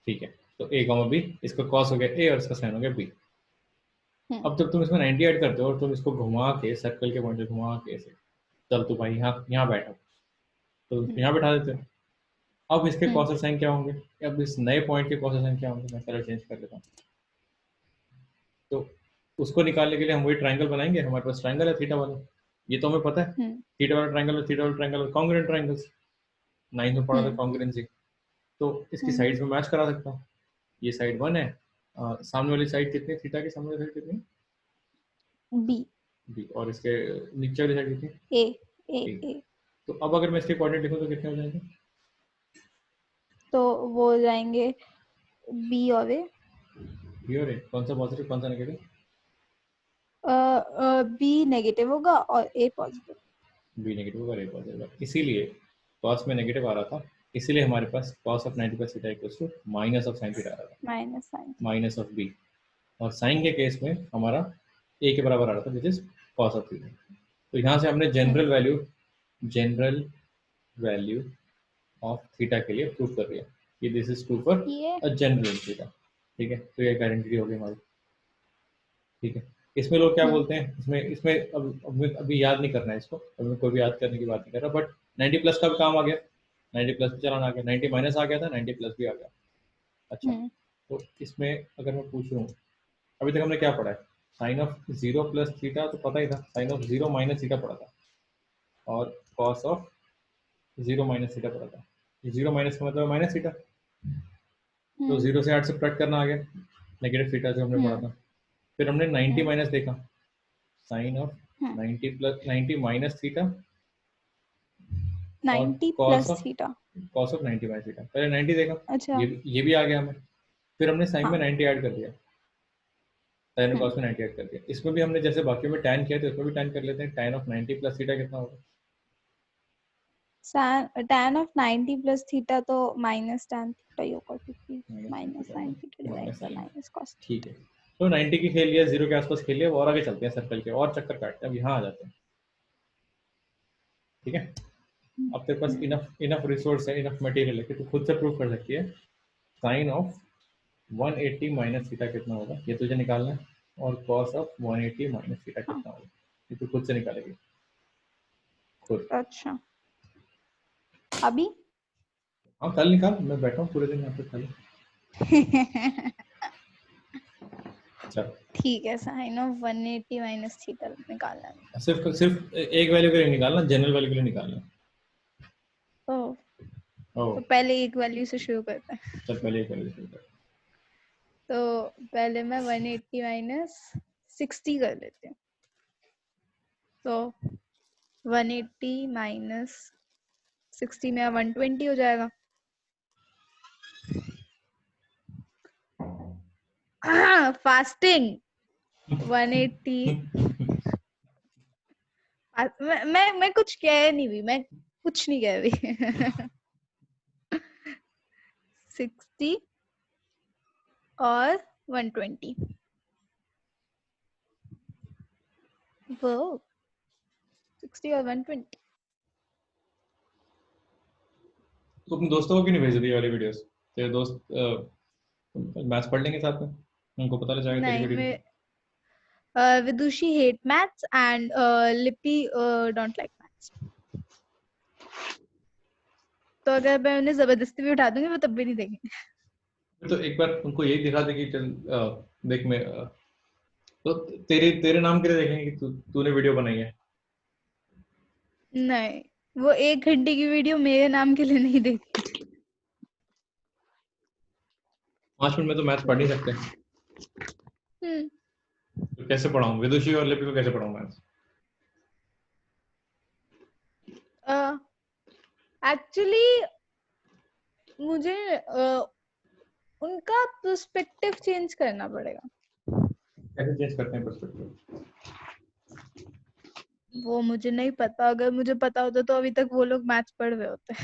ठीक है। तो ए कॉमा बी, इसका कॉस हो गया ए और इसका साइन हो गया बी। अब जब तुम इसमें 90 ऐड करते हो और तुम इसको घुमा के सर्कल के पॉइंट पे घुमा के ऐसे, चल तू भाई यहाँ बैठो, तो यहाँ बैठा देते हो। अब इसके कॉस और साइन क्या होंगे? अब इस नए पॉइंट के कॉस और साइन क्या होंगे? मैं कलर चेंज कर लेता हूँ। तो उसको निकालने के लिए हम वही ट्राइंगल बनाएंगे। हमारे पास ट्राइंगल है थीटा वाला, ये तो हमें पता है। थीटा वाला ट्राइंगल और थीटा वाला ट्राइंगल कॉन्ग्रुएंट ट्राइंगल्स, 9th में पढ़ा था कॉन्ग्रुएंसी। तो इसकी साइड्स में मैच करा सकता हूँ। ये साइड 1 है, सामने वाली साइड कितनी? थीटा की सामने वाली साइड कितनी? बी। बी। और इसके नीचे वाली साइड कितनी? ए। तो अब अगर मैं इसके कोऑर्डिनेट लिखूं तो कितने हो जाएंगे? तो वो हो जाएंगे बी और ए। बी और ए, कौन सा पॉजिटिव कौन सा नेगेटिव? बी नेगेटिव होगा और ए पॉजिटिव। बी नेगेटिव होगा, ए पॉजिटिव होगा। इसीलिए कॉस में नेगेटिव आ रहा था, इसीलिए हमारे पास cos of 90 + theta equals to minus of sine theta आ रहा था, माइनस ऑफ बी। और साइन के केस में हमारा ए के बराबर आ रहा था, which is cos of theta. तो यहाँ से हमने जनरल वैल्यू ऑफ थीटा के लिए प्रूव कर दिया कि this is true for a general theta, ठीक है। तो ये आइडेंटिटी हो गई हमारी, ठीक है। इसमें लोग क्या बोलते हैं, इसमें इसमें अभी याद नहीं करना है इसको, अभी कोई भी याद करने की बात नहीं कर रहा। बट 90 प्लस का भी काम आ गया, 90 प्लस भी चलाना आ गया, 90 माइनस आ गया था, 90 प्लस भी आ गया। अच्छा, तो इसमें अगर मैं पूछ रहा हूँ, अभी तक हमने क्या पढ़ा है? साइन ऑफ 0 प्लस थीटा तो पता ही था, साइन ऑफ 0 माइनस थीटा पढ़ा था, और कॉस ऑफ 0 माइनस थीटा पढ़ा था। 0 माइनस का मतलब माइनस थीटा, तो 0 से 8 से कट करना आ गया, नेगेटिव थीटा जो हमने पढ़ा था। फिर हमने 90 माइनस देखा, sine of 90 plus 90 minus theta, 90 plus theta, cos of 90 minus theta, पहले 90 देखा। अच्छा, ये भी आ गया हमें। फिर हमने साइन में 90 ऐड कर दिया, साइन और कॉस में 90 ऐड कर दिया। इसमें भी हमने जैसे बाकी में tan किया तो इसमें भी tan कर लेते हैं। tan ऑफ 90 प्लस थीटा कितना होगा? tan ऑफ 90 प्लस थीटा तो माइनस tan थीटा ही होगा, क्योंकि minus sin theta divide by minus cos। ठीक है, तो 90 की खेल लिया, 0 के आसपास खेल लिया, और आगे चलते हैं सर्कल के और चक्कर काटते हैं। अब यहाँ आ जाते हैं, ठीक है। अब तेरे पास इनफ रिसोर्स है, इनफ मटेरियल है कि तू खुद से प्रूव कर सकती है साइन ऑफ 180 माइनस थीटा कितना होगा, ये तुझे निकालना है, और कॉस ऑफ 180 माइनस थीटा कितना होगा, ये तू खुद से निकालेगी खुद। अच्छा, अभी? हाँ कल निकाल, मैं बैठा हूँ पूरे दिन यहाँ पे कल। चल ठीक है, साइन ऑफ 180 माइनस थीटा निकालना है। सिर्फ एक वैल्यू के लिए निकालना, जनरल वैल्यू के लिए निकालना। ओह, तो पहले एक वैल्यू से शुरू करते हैं। चल पहले एक वैल्यू शुरू कर। तो पहले मैं 180 माइनस 60 कर लेती हूँ। तो 180 माइनस 60 में 120 हो जाएगा। फास्टिंग 180। मैं कुछ कह नहीं रही, मैं कुछ नहीं कह रही। 60 और 120, वो 60 और 120। तो अपने दोस्तों को क्यों नहीं भेज रही वाली वीडियोस? तेरे दोस्त मैथ्स पढ़ लेंगे साथ में, उनको पता लग जाएगा तेरी video. Vidushi hate maths and लिपि डोंट लाइक मैथ्स। तो अगर मैं उन्हें जबरदस्ती भी उठा दूंगी वो तब भी नहीं देखेंगे। तो एक बार उनको यही दिखा दे कि चल देख मैं तो तेरे नाम के लिए देखेंगे कि तूने वीडियो बनाई है। नहीं, वो 1 घंटे की वीडियो मेरे नाम के लिए नहीं देखती। 5 मिनट में तो मैथ्स पढ़ नहीं सकते। तो कैसे पढ़ाऊं विदुषी और लिपि को, कैसे पढ़ाऊं मैथ्स? एक्चुअली मुझे उनका पर्सपेक्टिव चेंज करना पड़ेगा। कैसे चेंज करते हैं पर्सपेक्टिव? वो मुझे नहीं पता, अगर मुझे पता होता तो अभी तक वो लोग मैथ्स पढ़ रहे होते।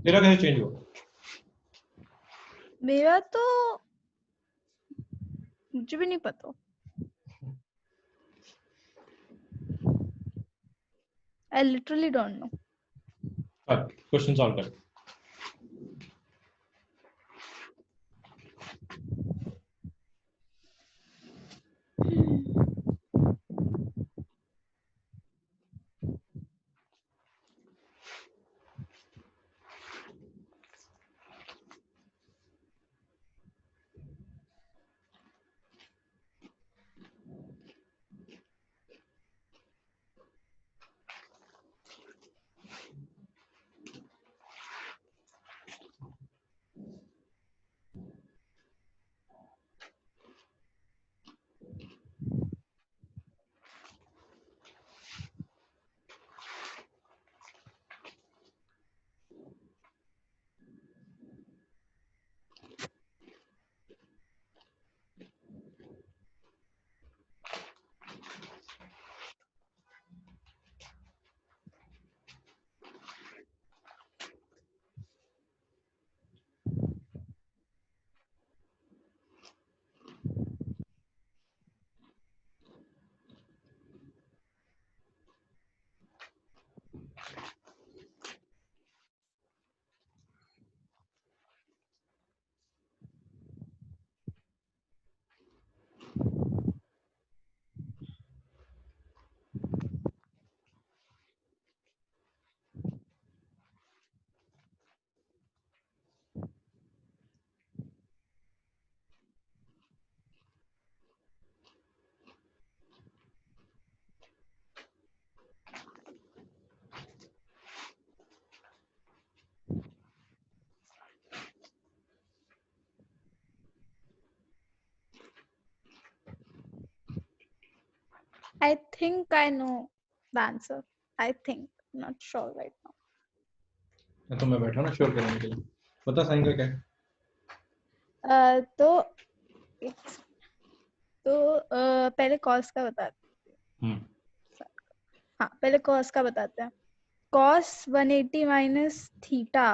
तेरा कैसे चेंज हुआ? मेरा तो मुझे भी नहीं पता। I literally don't know. Question solve कर। I think I know the answer. I think, not sure right now. तो मैं बैठा ना श्योर करने के लिए, बता साइन का क्या है? तो पहले कॉस का बताते हैं। हाँ, पहले कॉस का बताते हैं। cos 180 minus theta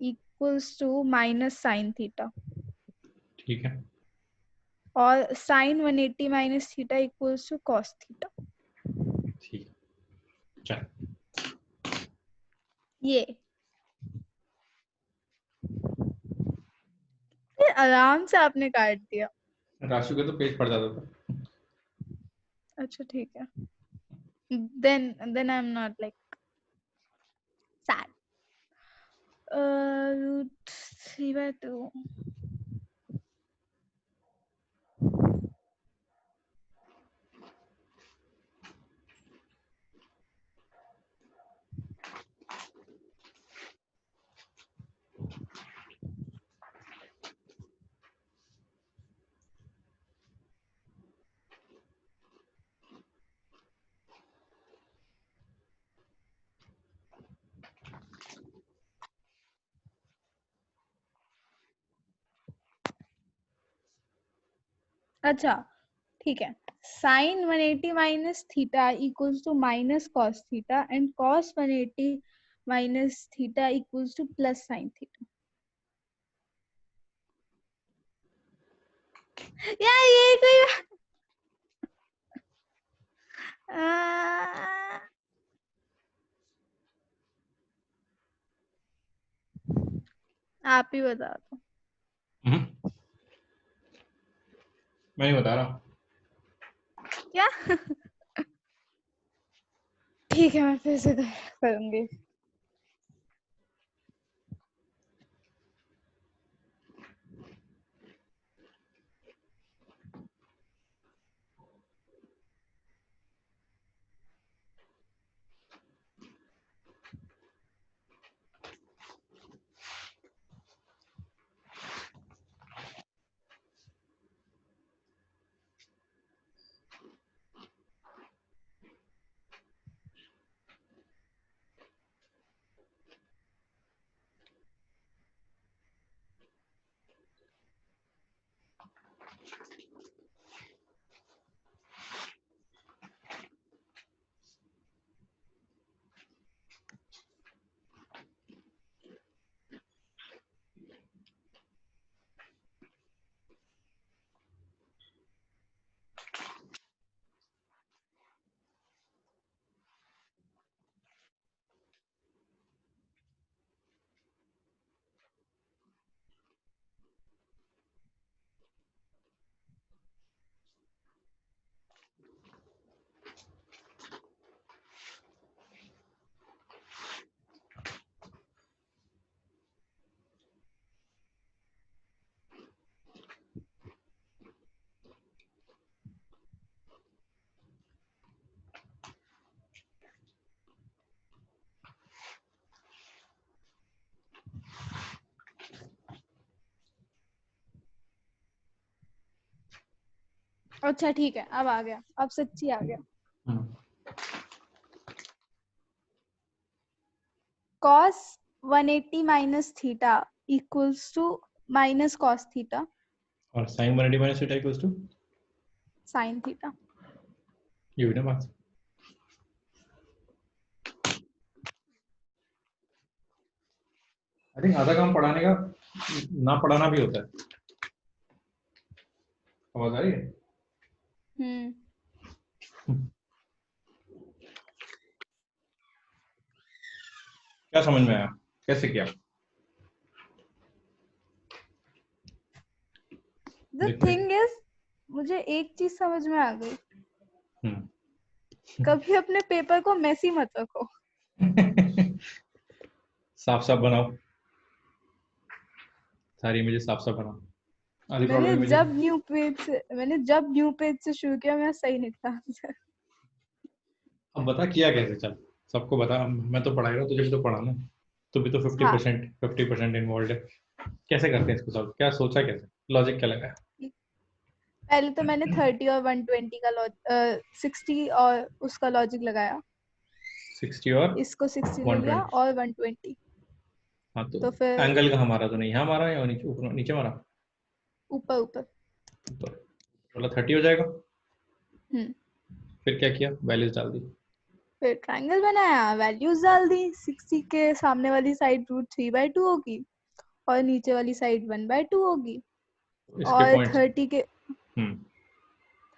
equals to minus sine theta. ठीक है। और sin 180 minus theta equals to cos theta. ठीक, चल ये आराम से आपने काट दिया। राशि का तो पेज पड़ जाता था। अच्छा ठीक है, then I'm not like sad. Root 3/2. अच्छा ठीक है, sin 180 minus theta equals to minus cos theta and cos 180 minus theta equals to plus sin theta. यार ये कोई आप ही बता दो। मैं नहीं बता रहा। क्या? ठीक है, मैं फिर से करूंगी। अच्छा ठीक है, अब आ गया, अब सच्ची आ गया। cos 180 minus theta equals to minus cos theta और sin 180 minus theta equals to sin theta. ये भी ना बात। आई थिंक आधा काम पढ़ाने का ना पढ़ाना भी होता है। आवाज आ रही है? क्या समझ में आया, कैसे किया? The thing is, मुझे एक चीज समझ में आ गई। कभी अपने पेपर को मेसी मत रखो। साफ साफ बनाओ, सारी इमेजेस साफ साफ बनाओ। मैंने जब न्यू पेज से शुरू किया, मेरा सही निकला आंसर। अब बता किया कैसे, चल सबको बता। मैं तो पढ़ा रहा हूँ, तुझे भी तो पढ़ाना, तू भी तो 50% इन्वॉल्व है। कैसे करते हैं इसको सॉल्व, क्या सोचा, कैसे लॉजिक क्या लगा? पहले तो मैंने 30 और 120 का 60 और उसका लॉजिक लगाया, 60 और इसको 60 ले लिया और 120। हाँ तो फिर एंगल का हमारा तो नहीं, यहाँ मारा या नीचे, ऊपर नीचे मारा, ऊपर ऊपर वाला 30 हो जाएगा। फिर क्या किया, वैल्यूज डाल दी, फिर ट्रायंगल बनाया, वैल्यूज डाल दी। 60 के सामने वाली साइड √3/2 होगी और नीचे वाली साइड 1/2 होगी, और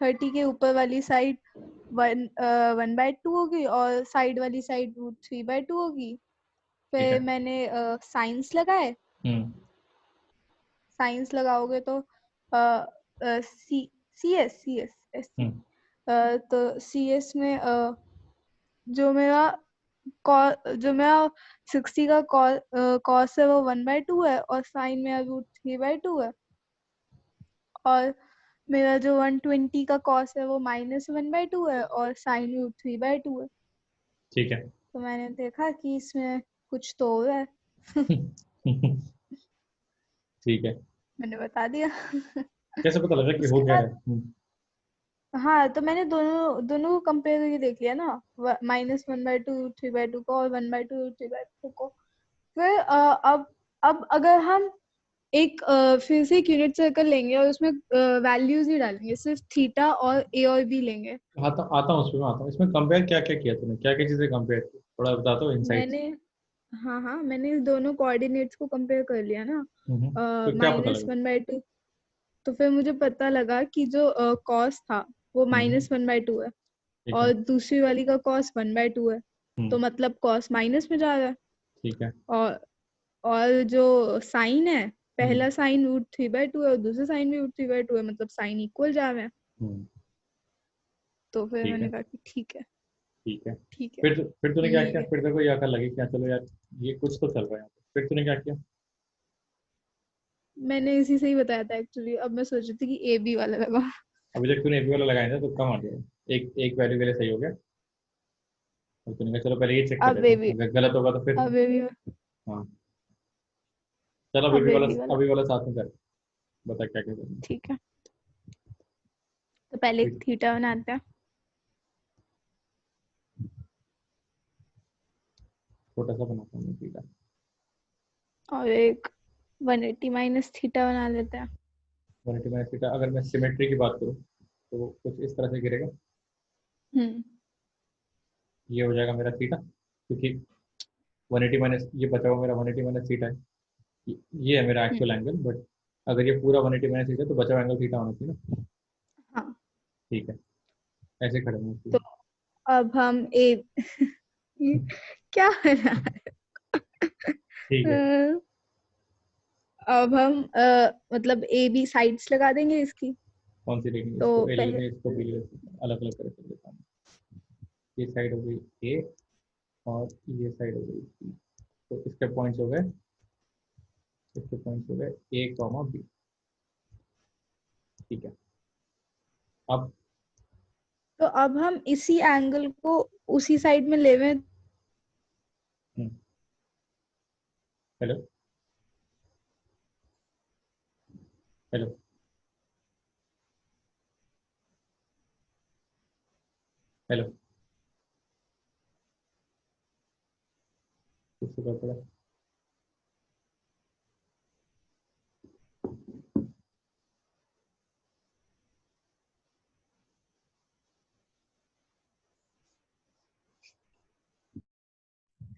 30 के ऊपर वाली साइड 1/2 होगी और साइड वाली साइड √3/2 होगी। फिर मैंने साइंस लगाए। साइंस लगाओगे तो सी एस तो CS में जो मेरा 60 का कॉस है वो 1/2 है और साइन मेरा √3/2 है, और मेरा जो 120 का कॉस है वो -1/2 है और साइन √3/2 है। ठीक है, तो मैंने देखा कि इसमें कुछ तो हो रहा है। ठीक है, मैंने बता दिया। कैसे पता लगा कि हो क्या रहा है? हाँ, तो मैंने दोनों को कंपेयर करके देख लिया ना, -1/2 √3/2 को और 1/2 √3/2 को। फिर अब अगर हम फिर से एक यूनिट सर्कल लेंगे और उसमें वैल्यूज नहीं डालेंगे, सिर्फ थीटा और ए और बी लेंगे। आता हूँ उसमें, आता हूँ इसमें। कंपेयर क्या क्या किया तूने, क्या क्या चीजें कंपेयर की, थोड़ा बता दो इनसाइट्स। मैंने दोनों कोऑर्डिनेट्स को कंपेयर कर लिया ना, तो क्या पता लगा? -1/2। तो फिर मुझे पता लगा कि जो कॉस था वो -1/2 है और दूसरी वाली का कॉस 1/2 है, तो मतलब कॉस माइनस में जा रहा है। ठीक है, और जो साइन है, पहला साइन √3/2 है और दूसरा साइन भी √3/2 है, मतलब साइन इक्वल जा रहे हैं। तो फिर मैंने कहा कि ठीक है। फिर तूने क्या किया? फिर तेरे को ये अकल लगी क्या, चलो यार ये कुछ तो चल रहा है। फिर तूने क्या किया? मैंने इसी से ही बताया था एक्चुअली। अब मैं सोच रही थी कि AB वाला लगा। अभी तक तूने AB वाला लगाया था तो कम आ गया, एक एक वैल्यू के लिए सही हो गया। और तूने कहा चलो पहले ये चेक कर लेते हैं, अगर गलत होगा तो फिर। हाँ चलो अभी वाला साथ में कर, बता क्या क्या करना। ठीक है, तो पहले एक थीटा बनाते हैं, छोटा सा बनाता हूँ थीटा, और एक 180 माइनस थीटा बना लेते हैं। 180 माइनस थीटा। अगर मैं सिमेट्री की बात करूँ तो कुछ इस तरह से गिरेगा। ये हो जाएगा मेरा थीटा, क्योंकि 180 माइनस ये बचा हुआ मेरा 180 माइनस थीटा है। ये है मेरा एक्चुअल एंगल, बट अगर ये पूरा 180 माइनस थीटा तो बचा हुआ एंगल थीटा होना चाहिए ना। हाँ, ठीक है, ऐसे खड़े हैं। तो अब हम क्या बना ठीक है, अब हम मतलब AB साइड्स लगा देंगे इसकी। कौन सी लेनी है? तो इसको ए पहले लेने, इसको बी लेने, अलग अलग तरह से लेता हूँ। ये साइड हो गई ए और ये साइड हो गई बी। तो इसके पॉइंट्स हो गए, इसके पॉइंट्स हो गए ए कॉमा बी। ठीक है, अब तो अब हम इसी एंगल को उसी साइड में ले लें। हेलो हेलो हेलो, किससे बात करें?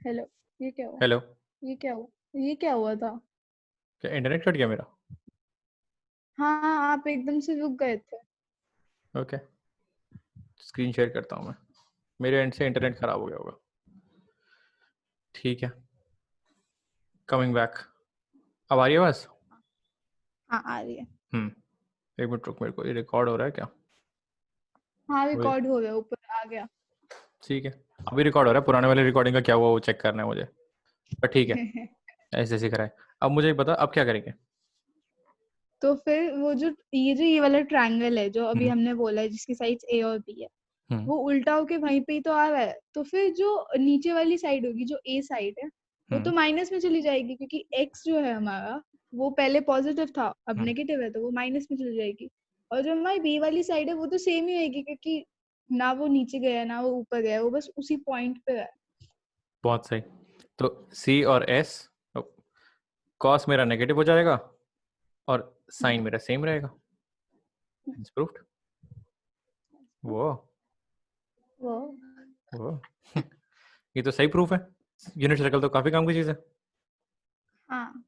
हेलो, ये क्या हुआ? हेलो, ये क्या हुआ था? क्या इंटरनेट कट गया मेरा? हाँ, आप एकदम से रुक गए थे। ओके, स्क्रीन शेयर करता हूँ मैं। मेरे एंड से इंटरनेट खराब हो गया होगा। ठीक है, कमिंग बैक। अब आ रही है आवाज? हाँ, आ रही है। एक मिनट रुक, मेरे को ये रिकॉर्ड हो रहा है क्या? हाँ, रिकॉर्ड हो गया, ऊपर आ गया। ठीक है, अभी रिकॉर्ड हो रहा है। पुराने वाले रिकॉर्डिंग का क्या हुआ वो चेक करना है मुझे, पर ठीक है। ऐसे सीख रहा है। अब मुझे बता, अब क्या करेंगे? तो फिर वो जो ये वाला ट्रायंगल है जो अभी हमने बोला है, जिसकी साइड्स A और B है, वो उल्टा होके वहीं पे ही तो आ रहा है। तो फिर जो नीचे वाली साइड होगी, जो A साइड है, वो तो माइनस में चली जाएगी, क्योंकि X जो है हमारा वो पहले पॉजिटिव था, अब नेगेटिव है, तो वो माइनस में चली जाएगी। और जो हमारी बी वाली साइड है वो तो सेम ही होगी, क्योंकि ना वो नीचे गया ना वो ऊपर गया, वो बस उसी पॉइंट पे है। बहुत सही। तो सी और एस, कॉस मेरा नेगेटिव हो जाएगा और साइन मेरा सेम रहेगा। It's proved. वो वो ये तो सही प्रूफ है। यूनिट सर्कल तो काफी काम की चीज है। हाँ,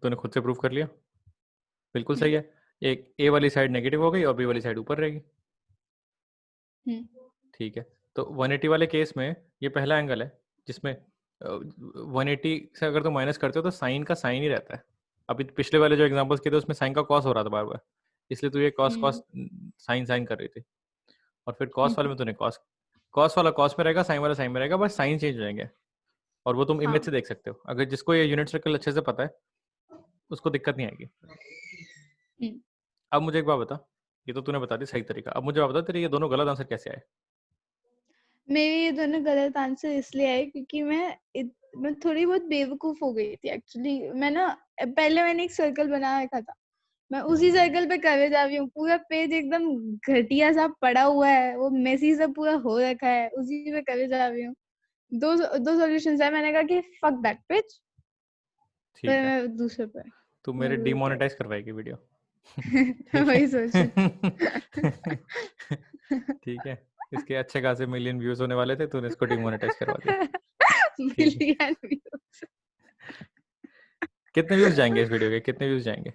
तूने खुद से प्रूव कर लिया। बिल्कुल सही है। एक ए वाली साइड नेगेटिव हो गई और बी वाली साइड ऊपर रहेगी। ठीक है। तो 180 वाले केस में ये पहला एंगल है जिसमें 180 से अगर तुम माइनस करते हो तो साइन का साइन ही रहता है। अभी पिछले वाले जो एग्जांपल्स किए थे उसमें साइन का कॉस हो रहा था बार बार, इसलिए तू ये कॉस कॉस साइन साइन कर रही थी। और फिर कॉस वाले में तूने कॉस कॉस वाला कॉस में रहेगा, साइन वाला साइन में रहेगा, बस साइन चेंज हो जाएंगे। और वो तुम इमेज से देख सकते हो। अगर जिसको ये यूनिट सर्कल अच्छे से पता है उसको दिक्कत नहीं आएगी। अब मुझे एक बात बता, ये तो तूने बता दी सही तरीका, अब मुझे बता तेरे ये दोनों गलत आंसर कैसे आए? मेरे ये दोनों गलत आंसर इसलिए आए क्योंकि मैं थोड़ी बहुत बेवकूफ हो गई थी एक्चुअली। पहले मैंने एक सर्कल बना रखा था, मैं उसी सर्कल पे करे जा रही हूँ। पूरा पेज एकदम घटिया सा पड़ा हुआ है, वो मेसी सा पूरा हो रखा है, उसी पे करे जा रही हूँ। दो दो सॉल्यूशंस है, मैंने कहा कि फक दैट पेज, ठीक है, मैं दूसरे पे तू मेरे डिमोनेटाइज करवाएगी वीडियो। वही सोच ठीक है, इसके अच्छे खासे मिलियन व्यूज होने वाले थे, तूने इसको डिमोनेटाइज करवा दिया। Million views. कितने व्यूज जाएंगे इस वीडियो के, कितने व्यूज जाएंगे?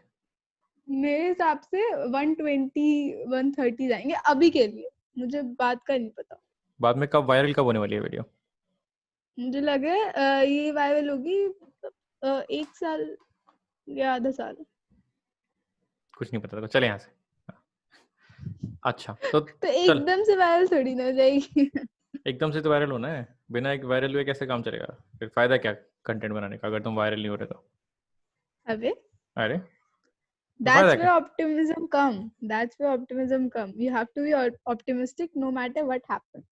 मेरे हिसाब से 120 130 जाएंगे अभी के लिए, मुझे बात का नहीं पता। बाद में कब वायरल कब होने वाली है वीडियो? मुझे लगे ये वायरल होगी 1 साल या आधा साल। कुछ नहीं पता, चले यहाँ से। अच्छा तो चल, एकदम से वायरल थोड़ी ना हो जाएगी। एकदम से तो वायरल होना है, बिना एक वायरल हुए कैसे काम चलेगा? फिर फायदा क्या कंटेंट बनाने का अगर तुम वायरल नहीं हो रहे तो? अबे अरे that's where optimism come. You have to be optimistic no matter what happens.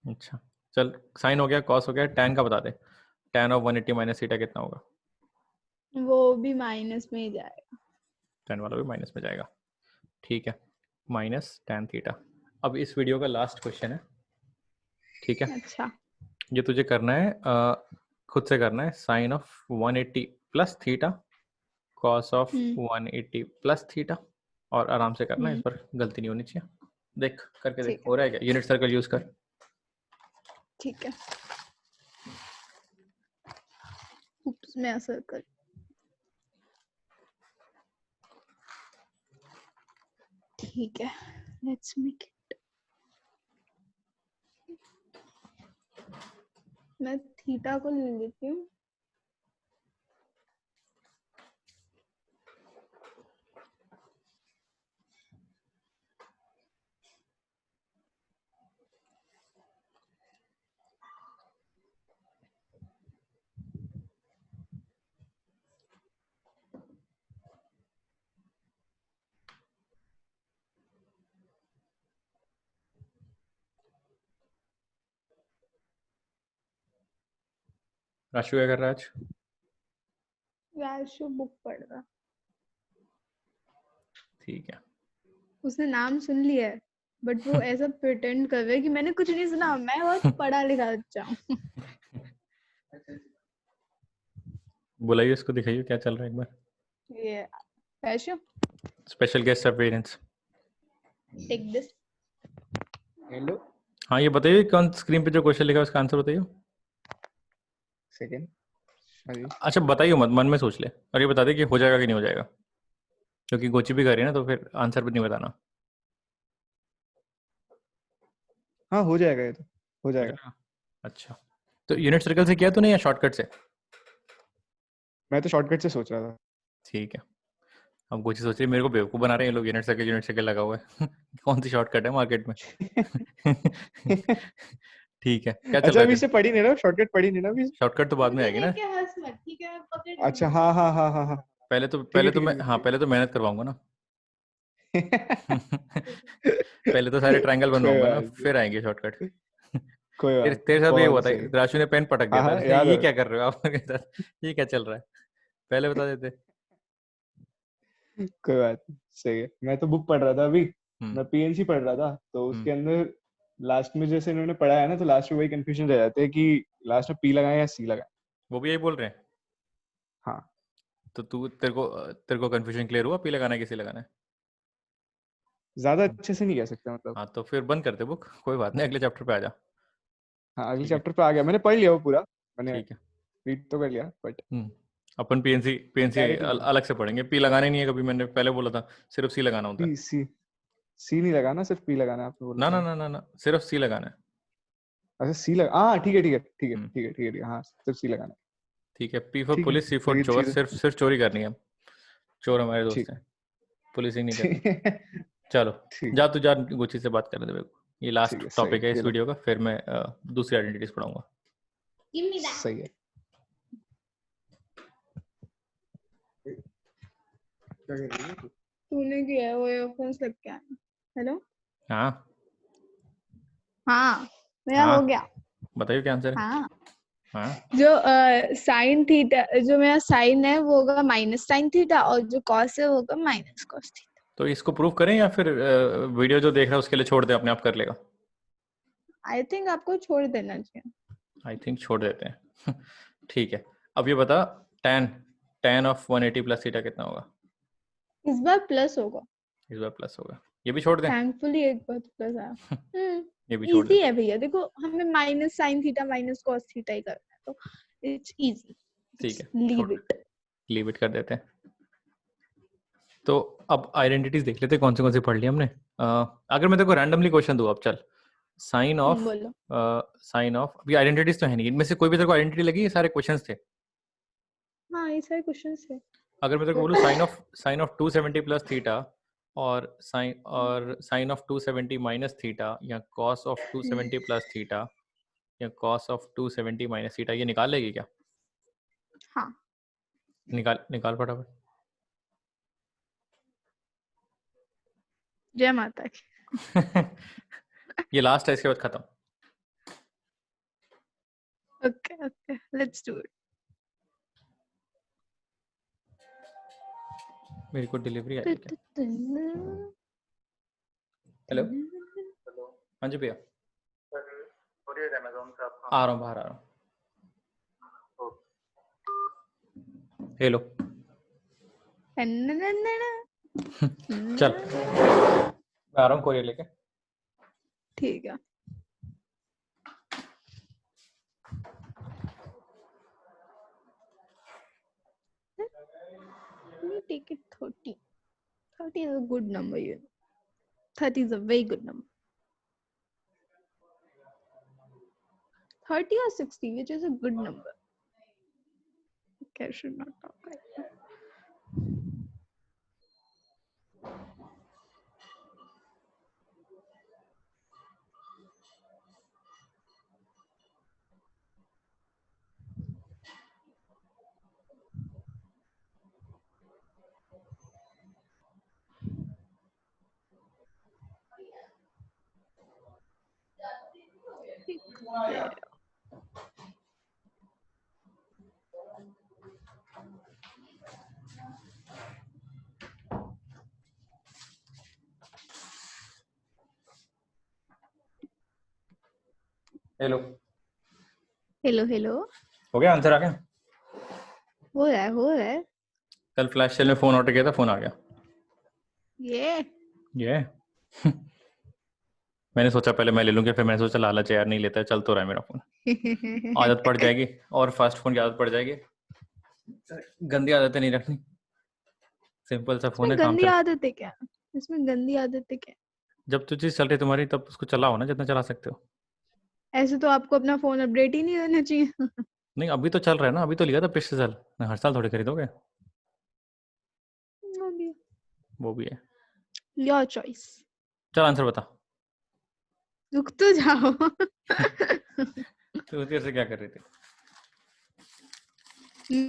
अच्छा चल, साइन हो गया, कॉस हो गया, tan का बता दे। tan ऑफ 180 माइनस थीटा कितना होगा? वो भी माइनस में ही जाएगा। tan वाला भी माइनस में जाएगा। ठीक है, माइनस tan थीटा। अब इस वीडियो का लास्ट क्वेश्चन है, ठीक है? अच्छा, ये तुझे करना है खुद से करना है। Sine of 180 plus theta, cos of 180 plus theta, और आराम से करना है, इस पर गलती नहीं होनी चाहिए। देख करके देख, हो रहा है क्या? यूनिट सर्कल यूज कर। ठीक है, उप्स मैं सर्कल। ठीक है, लेट्स मेक इट। मैं थीटा को ले लेती हूँ। राशु क्या कर रहा है आज? राशु बुक पढ़ रहा। ठीक है, उसने नाम सुन लिया है बट वो ऐसा प्रिटेंड कर रहा है कि मैंने कुछ नहीं सुना, मैं बहुत पढ़ा लिखा बच्चा हूँ। बुलाइए उसको, दिखाइए क्या चल रहा है एक बार। ये Rashu, special guest appearance. Take this. Hello, हाँ ये बताइए, कौन स्क्रीन पे जो क्वेश्चन लिखा है उसका आंसर बताइए। सेकंड अभी। अच्छा बताइए मत, मन में सोच ले और ये बता दे कि हो जाएगा कि नहीं हो जाएगा, क्योंकि गोची भी कर रही है ना, तो फिर आंसर भी नहीं बताना। हाँ हो जाएगा, ये तो हो जाएगा। अच्छा, तो यूनिट सर्कल से किया तूने या शॉर्टकट से? मैं तो शॉर्टकट से सोच रहा था। ठीक है, अब गोची सोच रही है मेरे को बेवकूफ बना रहे हैं ये लोग, यूनिट सर्कल लगा हुआ है। कौन सी शॉर्टकट है मार्केट में? ठीक है, क्या चल अच्छा रहा अभी है? से पढ़ी नहीं ना, शॉर्टकट पढ़ी नहीं ना अभी। शॉर्टकट तो बाद में आएगी ना। ठीक है, अच्छा हाँ हाँ हाँ हाँ हाँ। पहले तो ठीक है, पहले तो ठीक है, मैं, ठीक हाँ पहले तो मेहनत करवाऊंगा ना। पहले तो सारे ट्रायंगल कोई बनवाऊंगा ना, बात नहीं, फिर आएंगे शॉर्टकट। कोई तेरे बात तेरे नहीं, साथ भी ये हुआ बहुत था, सही। राशु ने पेन पटक दिया हाँ था, हाँ इसने याद ये है। क्या कर रहे हो आप मेरे साथ, ये क्या चल रहा है? पहले बता देते। कोई बात नहीं, सही है। मैं तो बुक पढ़ रहा था अभी, मैं पीएनसी पढ़ रहा था, तो उसके अंदर लास्ट में जैसे इन्होंने पढ़ाया ना, तो लास्ट में वही कंफ्यूजन रह जाते हैं कि लास्ट में पी लगाएं या सी लगाएं। वो भी यही बोल रहे हैं। हाँ, तो तेरे को कंफ्यूजन क्लियर हुआ पी लगाना है कि सी लगाना है? ज्यादा अच्छे से नहीं कह सकते मतलब। हाँ तो फिर बंद करते बुक, कोई बात नहीं, अगले चैप्टर पे आ जा। हाँ, अगले ठीक है, चैप्टर पे आ गया, मैंने पढ़ लिया वो पूरा, मैंने ठीक है। रीड तो कर लिया, बट अपन पीएनसी क्लैरिटी नहीं। अलग से पढ़ेंगे, पी लगाने नहीं है कभी, मैंने पहले बोला था, सिर्फ सी लगाना होता है। पी सी, सी नहीं लगाना, सिर्फ पी लगाना है, आपने बोला ना था। ना ना ना ना, सिर्फ सी लगाना है। अच्छा, सी लगा, हाँ ठीक है ठीक है ठीक है हम्म, ठीक है ठीक है ठीक है, हाँ सिर्फ सी लगाना है। ठीक है। पी फॉर ठीक है, पुलिस, सी फॉर सही चोर, चीज है। सिर्फ चोरी करनी है। चोर हमारे दोस्त ठीक हैं, पुलिसिंग नहीं करनी। ठीक है चलो, ठीक जा तू जा, गुच्ची से बात कर दे मेरे को। ये ठीक लास्ट है, सही है, टॉपिक है ये इस लो, वीडियो का, फिर मैं दूसरी आइडेंटिटीज पढ़ाऊंगा। सही है। क्या कर रही है तू? तूने किया है वो ईयरफोन्स लग के आए। हेलो। हाँ हाँ, मेरा हाँ, हो गया। बताइए क्या आंसर है। हाँ, हाँ, जो साइन थीटा, जो मेरा साइन है वो होगा माइनस साइन थीटा, और जो कॉस है वो होगा माइनस कॉस थीटा। तो इसको प्रूव करें या फिर वीडियो जो देख रहा है उसके लिए छोड़ दे, अपने आप कर लेगा? आई थिंक आपको छोड़ देना चाहिए। आई थिंक छोड़ देते हैं। ठीक है, अब ये बता, tan tan of 180 plus theta कितना होगा? इस बार प्लस होगा। इस बार प्लस होगा, ये भी छोड़ दें? थैंकफुली एक बार प्लस आया। ये भी छोड़ इजी देते है भैया, देखो हमें minus sine theta minus cos theta ही करना है, तो इट्स इजी। ठीक है, लीव इट। लीव इट कर देते हैं। तो अब आइडेंटिटीज देख लेते हैं कौन सी पढ़ ली हमने। अगर मैं तेरे को रैंडमली क्वेश्चन दूँ, अब चल, साइन ऑफ बोलो। अभी आइडेंटिटीज तो है नहीं, इनमें से कोई भी तेरे को आइडेंटिटी लगी? ये सारे क्वेश्चंस थे। हाँ, ये सारे क्वेश्चंस है। अगर मैं तेरे को बोलूँ साइन ऑफ 270 प्लस थीटा, और साइन ऑफ 270 माइनस थीटा, या कॉस ऑफ 270 प्लस थीटा, या कॉस ऑफ 270 माइनस थीटा, ये निकाल लेगी क्या? हाँ, निकाल निकाल फटाफट। जय माता की। ये लास्ट है, इसके बाद खत्म। Okay okay, let's do it. मेरे को डिलीवरी आई है क्या? हेलो, हाँ जी भैया, आ रहा हूँ, बाहर आ रहा हूँ। हेलो, चल मैं आ रहा हूँ कोरियर लेके। ठीक है। Let me take it 30. 30 is a good number, you know. 30 is a very good number. 30 or 60, which is a good number. Okay, I should not talk like that. Hello, hello hello. हो गया answer? आ गया? हो रहा है, हो रहा है। कल फ्लैश सेल में फोन ऑर्डर किया था, फोन आ गया। ये मैंने सोचा पहले मैं ले लूंगा, फिर मैंने सोचा लालच है यार, नहीं लेता, चल तो रहा है मेरा फोन। आदत पड़ जाएगी, और फास्ट फोन की आदत पड़ जाएगी। गंदी आदतें नहीं रखनी, सिंपल सा फोन है, काम गंदी चल। आदत है क्या? इसमें गंदी आदत है क्या? जब तो चीज चल रही है तुम्हारी, तब उसको चलाओ ना, जितना चला सकते हो। ऐसे तो आपको अपना फोन अपडेट ही नहीं देना चाहिए। नहीं, अभी तो चल रहा है ना, अभी तो लिया था पिछले साल, हर साल थोड़ी खरीदोगे। वो भी है। Your choice. चल आंसर बता। रुक तो जाओ। तो देर से क्या कर रही थी?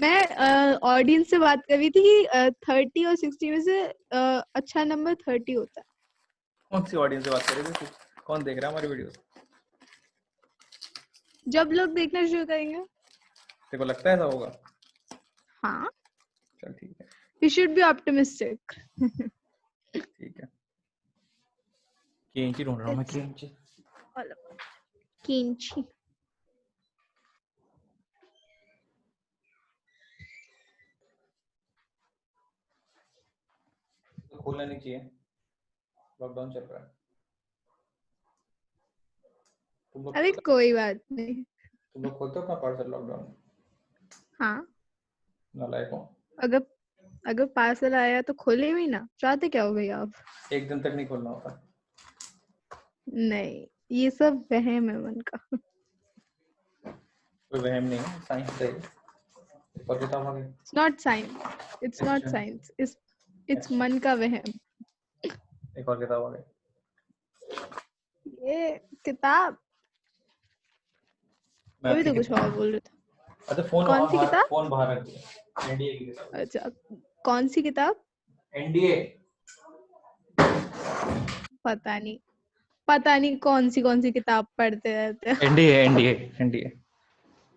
मैं ऑडियंस से बात कर रही थी कि 30 और 60 में से अच्छा नंबर 30 होता है। कौन सी ऑडियंस से बात कर रही थी? कौन देख रहा है हमारी वीडियो? जब लोग देखना शुरू करेंगे। तेरे को लगता है ऐसा होगा? हाँ, चल ठीक है। You should be optimistic. ठीक है, कैंची ढूंढ रहा हूँ मैं, कैंची। तो खोलना नहीं चाहिए, लॉकडाउन चल रहा है। अरे कोई बात नहीं। तुम लोग खोलते हो अपना पार्सल लॉकडाउन? हाँ, नालायक हो। अगर पार्सल आया तो खोले भी ना, चाहते क्या हो भैया आप? एक दिन तक नहीं खोलना होता। नहीं, ये सब वहम है मन का। कोई वहम नहीं है, साइंस है। और किताब आ गई। It's not science. It's not science. It's मन का वहम। एक और किताब आ गई। ये किताब अभी तो कुछ और बोल रहे थे। अच्छा, फोन कौन सी किताब? फोन बाहर रख दिया। एनडीए की किताब। अच्छा, कौन सी किताब? एनडीए। पता नहीं कौन सी किताब पढ़ते रहते हैं। एनडीए।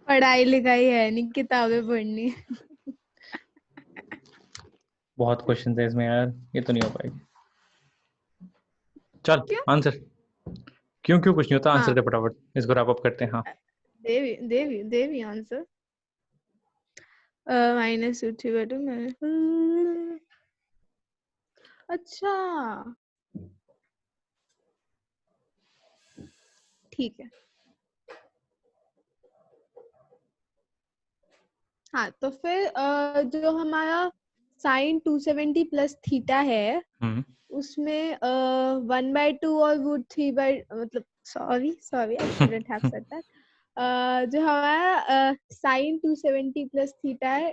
पढ़ाई लिखाई है नहीं, किताबें पढ़नी। बहुत क्वेश्चन है इसमें यार, ये तो नहीं हो पाएगी। चल आंसर। क्यों कुछ नहीं होता, आंसर दे फटाफट, इसको रैप अप करते हैं। हाँ, देवी आंसर। -2 अच्छा, ठीक है। हाँ, तो फिर जो हमारा sin 270 प्लस थीटा है, उसमें 1/2 और रूट 3 मतलब sorry I shouldn't have said that. जो हमारा sin 270 प्लस थीटा है,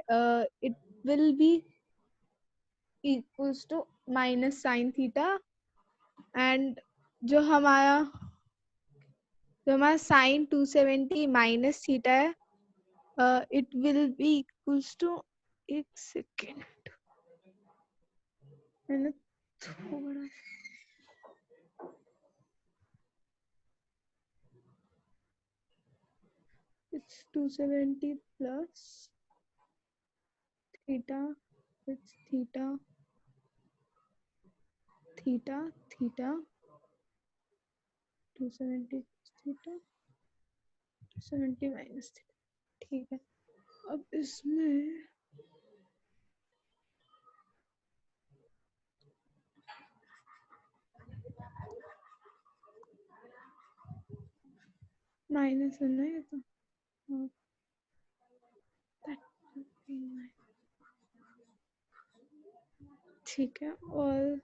it will be equals to minus sin theta, and जो हमारा sin 270 माइनस थीटा है, it will be equals to, एक सेकेंड, मैंने थोड़ा it's 270 plus theta, it's theta 270 theta 270 minus theta. ठीक है, अब इसमें माइनस है ना, ये तो ठीक है। और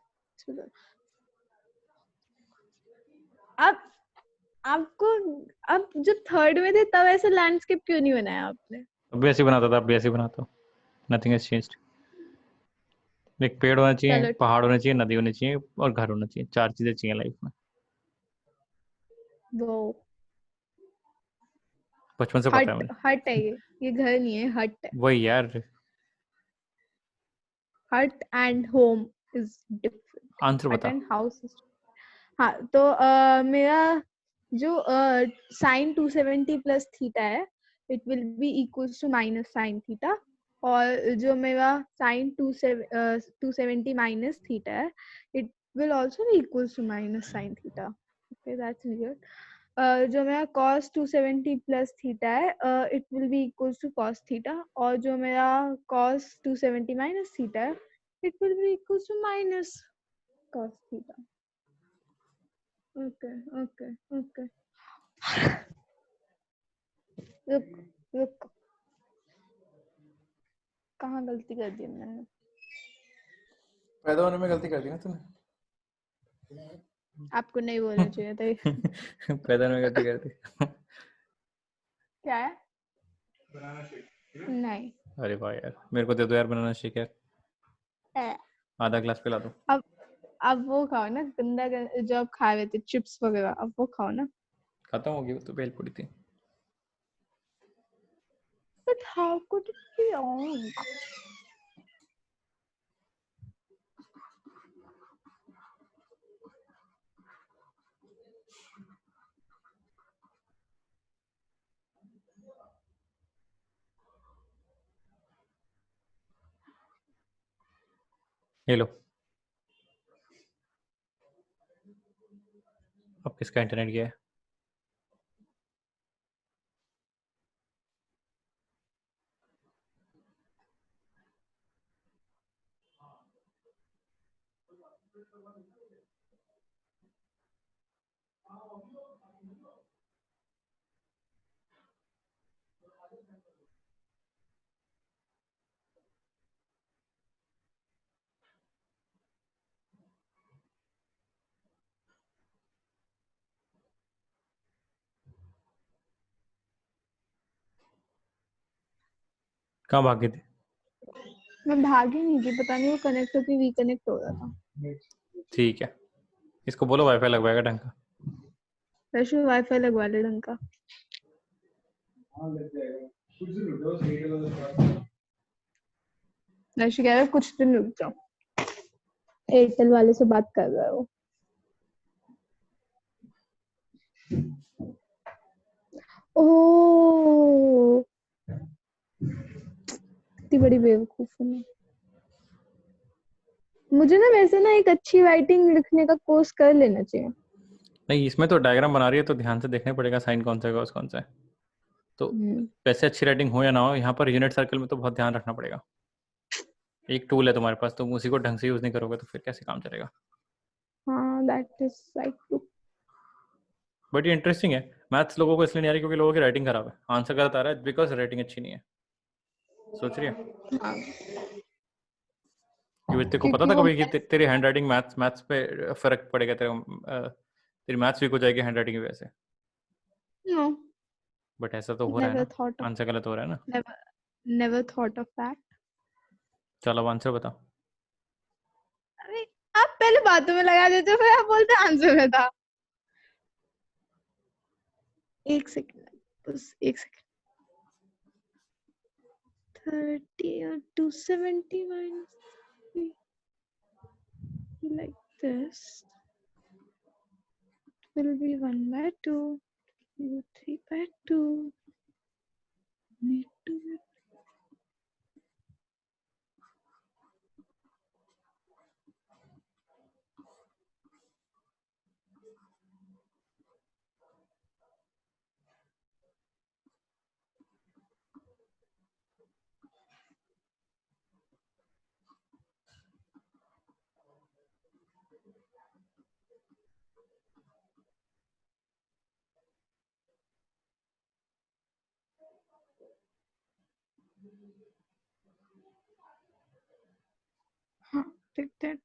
अब आपको, अब जो थर्ड में थे तब ऐसे लैंडस्केप क्यों नहीं बनाया आपने? अब भी ऐसे बनाता था, अब भी ऐसे बनाता हूँ। Nothing has changed. एक पेड़ होना चाहिए, पहाड़ होना चाहिए, नदी होनी चाहिए और घर होना चाहिए। 4 चीजें चाहिए लाइफ में। वो बचपन से पता है मुझे। हट है ये घर नहीं है, हट है। वही यार, हट and home is different. Answer बता। हट एंड हाउस इज, हाँ, तो मेरा जो sin 270 प्लस थीटा है, it will be equals to minus sin theta, और जो मेरा sin 270 माइनस थीटा है, it will also be equals to minus sin theta. Okay, that's good. जो मेरा cos 270 प्लस थीटा है, it will be equals to cos theta, और जो मेरा cos 270 माइनस थीटा है, it will be equals to minus cos theta. Okay. रुक, कहाँ गलती कर दी मैंने? पैदा होने में गलती कर दी ना तूने। आपको नहीं बोलना चाहिए था। पैदा होने में गलती कर दी। क्या है? नहीं। अरे वाह यार, मेरे को दे दो यार बनाना शेक यार, आधा ग्लास पिला दो। अब वो खाओ ना, गंदा जो आप खा रहे थे चिप्स वगैरह, अब वो खाओ ना। खत्म हो गई, वो तो बेल पड़ी थी। But how could it be wrong? ये लो, अब किसका इंटरनेट गया है? कहाँ भाग गए थे? मैं भाग ही नहीं थी, पता नहीं वो कनेक्ट होके रिकनेक्ट हो रहा था। ठीक है, इसको बोलो वाईफाई लगवाएगा ढंग का। वैसे वाईफाई लगवा ले ढंग का। वैसे कह रहा है कुछ दिन रुक जाओ, एयरटेल वाले से बात कर रहा है वो। ओह, इतनी बड़ी बेवकूफ हूँ मैं। मुझे ना वैसे ना एक अच्छी राइटिंग लिखने का कोर्स कर लेना चाहिए। नहीं, इसमें तो डायग्राम बना रही है तो ध्यान से देखना पड़ेगा साइन कौन सा है कॉस कौन सा है। तो वैसे अच्छी राइटिंग हो या ना हो, यहाँ पर यूनिट सर्कल में तो बहुत ध्यान रखना पड़ेगा। एक टूल है तुम्हारे पास, तुम उसी को ढंग से यूज नहीं करोगे तो फिर कैसे काम चलेगा। हाँ, दैट इज राइट। बट ये इंटरेस्टिंग है। मैथ्स लोगों को इसलिए नहीं आ रही क्योंकि लोगों की राइटिंग खराब है, आंसर गलत आ रहा है बिकॉज राइटिंग अच्छी नहीं है। सोच रही है हाँ, तेरे को पता क्योंकि था वो कभी कि तेरी हैंड राइटिंग मैथ्स पे फर्क पड़ेगा, तेरी मैथ्स वीक हो जाएगी हैंड राइटिंग की वजह से। नो, बट ऐसा तो हो रहा है नेवर ना, थॉट ऑफ आंसर गलत हो रहा है ना। Never thought of that. चलो अब आंसर बताओ। अरे आप पहले बातों में लगा देते हो, फिर आप बोलते आंसर में था। एक सेकंड, बस एक सेकंड। 30 और 270 minus 3 like this will be 1/2, 3/2. Need to be हाँ, देखते हैं।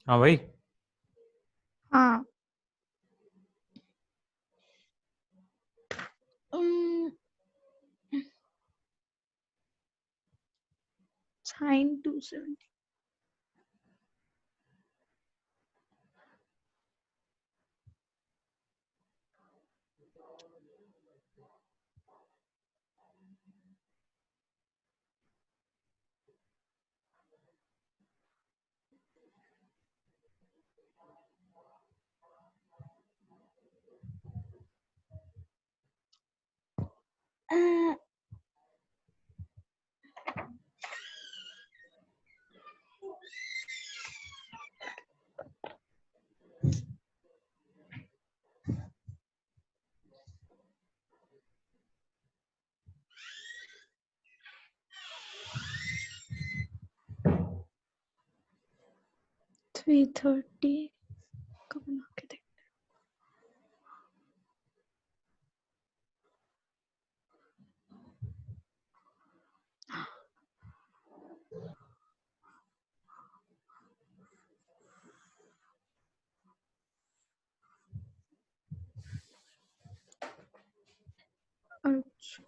हाँ भाई, हाँ, sin 270. 3:30 कब बना के देख अच्छा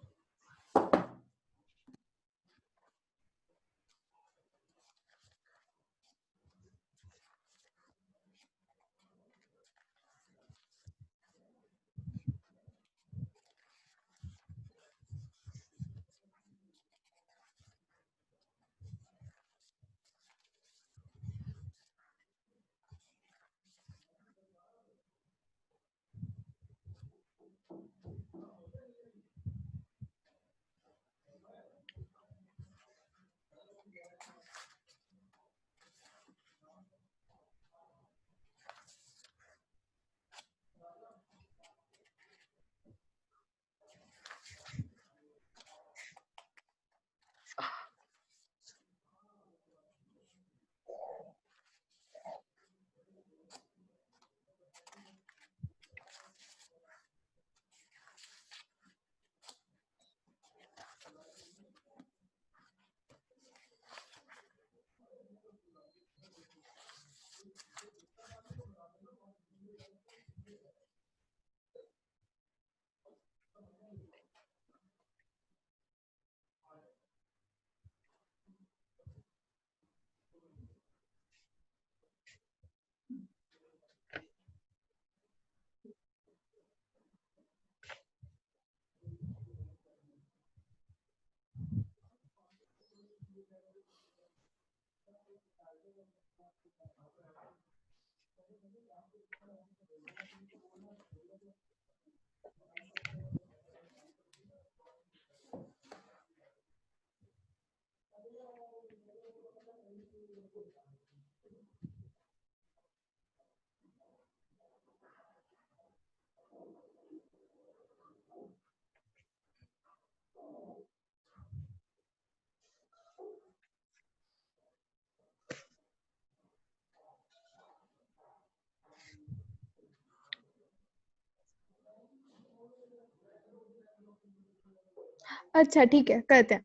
अच्छा ठीक है करते हैं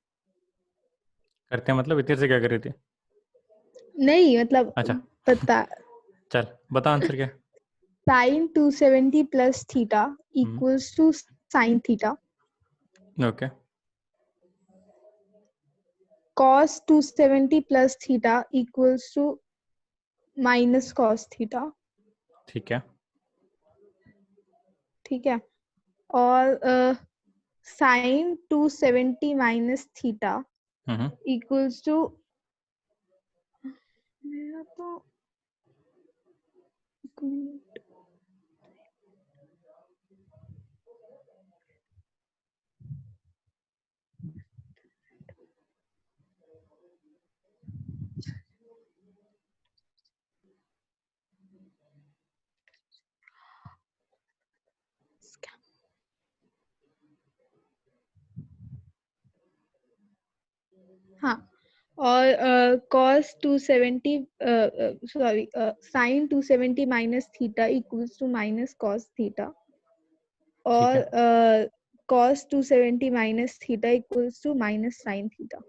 मतलब इतने से क्या कर रही थी? नहीं मतलब अच्छा बता चल बता आंसर क्या? sin 270 plus theta equals to sin theta. Okay Cos 270 plus theta equals to minus cos theta. ठीक है ठीक है और sin 270 minus theta equals to मेरा तो हाँ और cos 270 sorry sin 270 minus theta equals to minus cos theta और cos 270 minus theta equals to minus sin theta.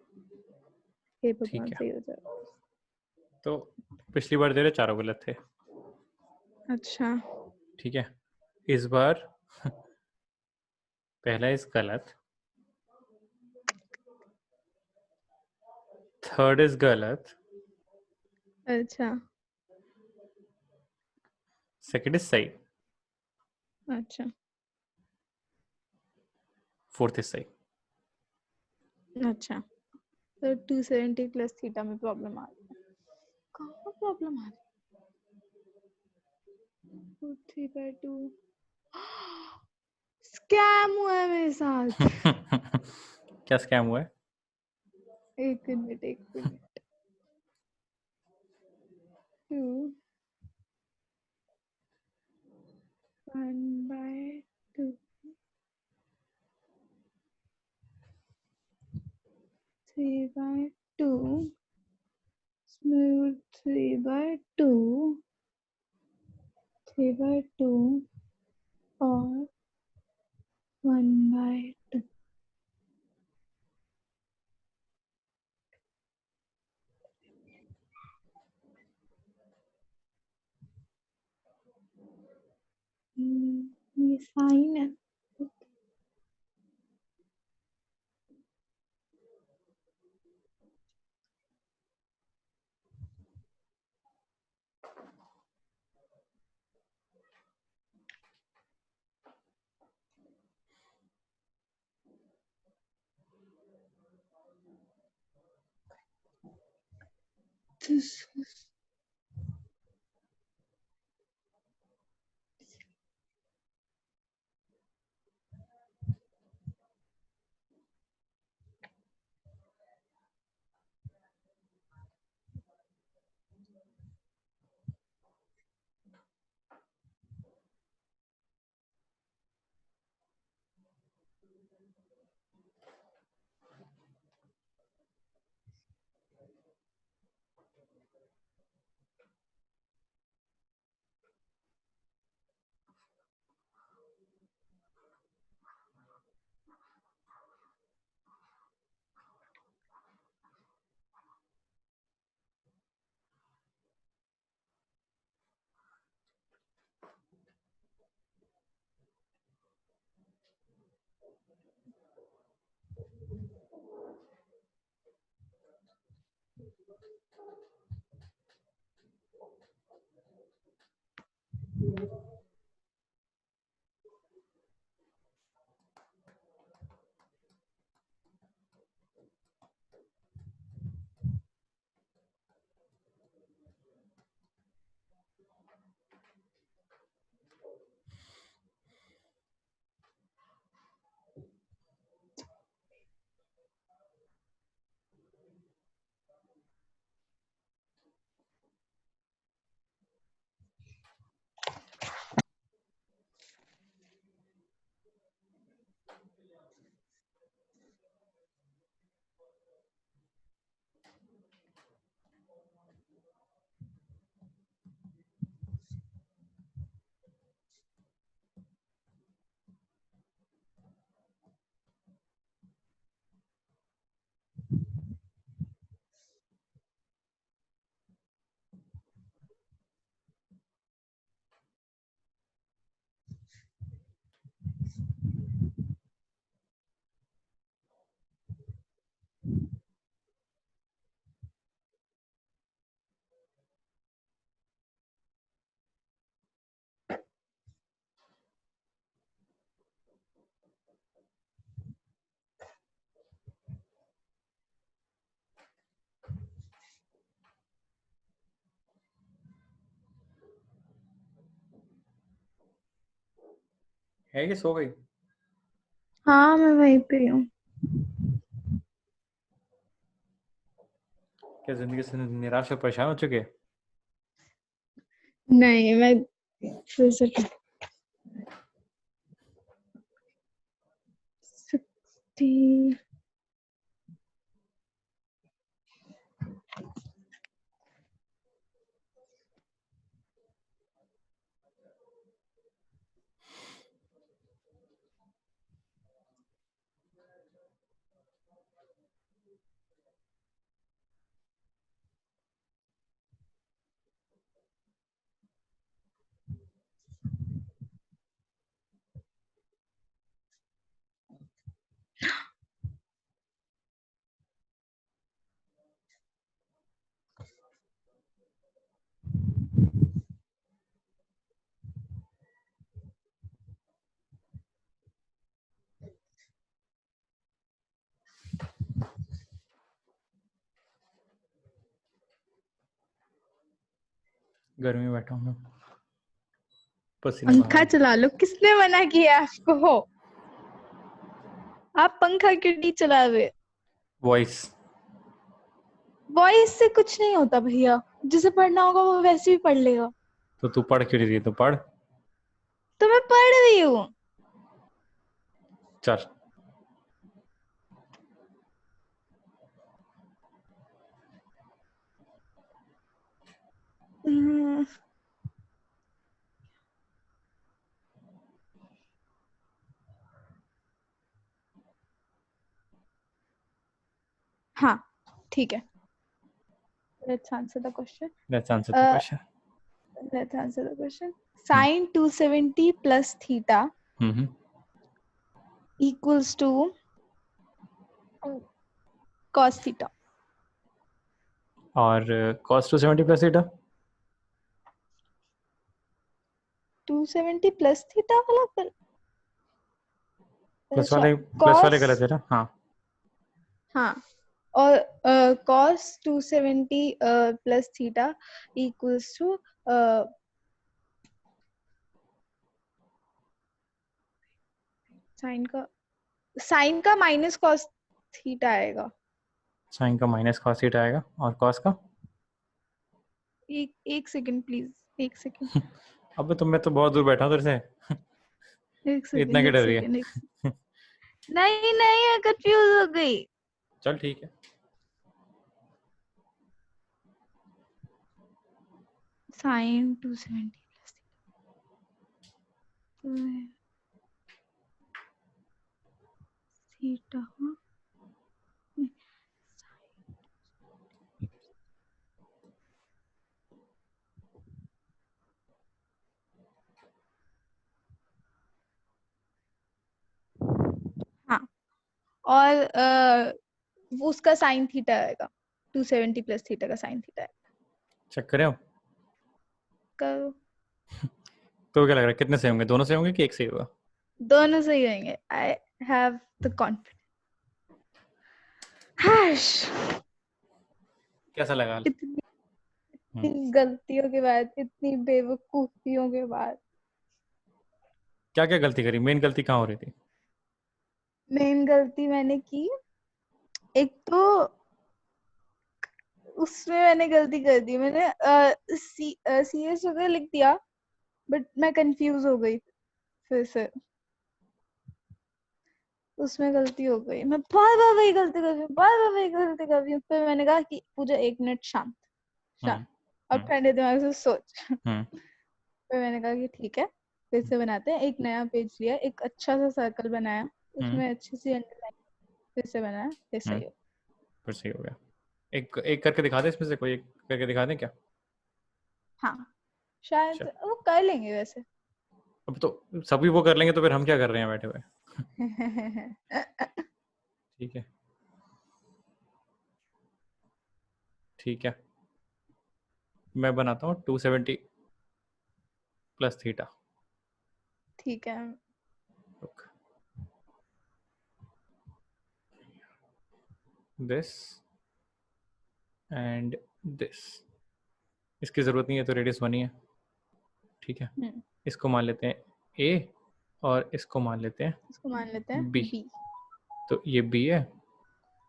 हे भगवान सही हो जाए. तो पिछली बार तेरे चारों गलत थे. अच्छा ठीक है इस बार पहला इज गलत, थर्ड इज गलत, अच्छा सेकंड इज सही, अच्छा फोर्थ इज सही. अच्छा तो 270 प्लस थीटा में प्रॉब्लम आ रही है. कहाँ प्रॉब्लम आ रही है? 3/2 स्कैम हुआ है मेरे साथ. क्या स्कैम हुआ है? एक मिनट 2 1/2 3/2 smooth 3/2 3/2 और 1/2. ये साइन है. This is है कि सो गई? हाँ मैं वहीं पे हूँ. क्या जिंदगी से निराश और परेशान हो चुके? नहीं मैं फिर से 60. गर्मी में बैठा हूँ मैं, पसीने बहा पंखा रहा हूँ। चला लो. किसने मना किया आपको? आप पंखा क्यों नहीं चला रहे? वॉइस वॉइस से कुछ नहीं होता भैया, जिसे पढ़ना होगा वो वैसे भी पढ़ लेगा। तो तू पढ़ क्यों नहीं रही? तो पढ़। तो मैं पढ़ रही हूँ। चल हाँ ठीक है, let's answer the question. Let's answer the question. Let's answer the question. Sin 270 plus theta equals to cos theta. और cos 270 plus theta 270 plus theta वाला फिर प्लस वाले गलत है ना? हाँ हाँ, और cos 270 plus theta equals to sine का माइनस cos थीटा आएगा। साइन का माइनस cos थीटा आएगा और cos का एक सेकंड प्लीज, एक सेकंड। अबे तो मैं तो बहुत दूर बैठा हूँ तेरे से। एक सेकंड, इतना क्या डर रही है? नहीं नहीं, मैं कंफ्यूज हो गई। चल ठीक है। साइन 270 प्लस थीटा हाँ, और वो उसका साइन थीटा आएगा, 270 प्लस थीटा का साइन थीटा है। चेक करें अब। करो। तो क्या लग रहा है कितने से होंगे? दोनों से होंगे कि एक से ही होगा? दोनों सही होंगे। I have the confidence. कैसा लगा? इतनी गलतियों के बाद, इतनी बेवकूफियों के बाद। क्या क्या गलती करी? मेन गलती कहाँ हो रही थी? मेन गलती मैंने की, एक तो उसमें मैंने गलती कर दी, मैंने CS वगैरह लिख दिया, बट मैं कंफ्यूज हो गई फिर से, उसमें गलती हो गई। मैं बार बार वही गलती कर रही हूँ, बार बार वही गलती कर रही हूँ। फिर मैंने कहा कि पूजा 1 मिनट शांत शांत, और ठंडे दिमाग से सोच। फिर मैंने कहा कि ठीक है, फिर से बनाते हैं। एक नया पेज लिया, एक अच्छा सा सर्कल बनाया, उसमें अच्छी सी अंडरलाइन, फिर से बनाया, फिर सही हो, फिर सही हो गया। एक एक करके दिखा दे, इसमें से कोई एक करके दिखा दे क्या? हाँ शायद वो कर लेंगे वैसे। अब तो सभी वो कर लेंगे तो फिर हम क्या कर रहे हैं बैठे हुए? ठीक है ठीक है, मैं बनाता हूँ 270 प्लस थीटा। ठीक है, दिस एंड दिस, इसकी जरूरत नहीं है तो रेडियस 1 ही है। ठीक है, इसको मान लेते हैं A और इसको मान लेते हैं B। तो ये B है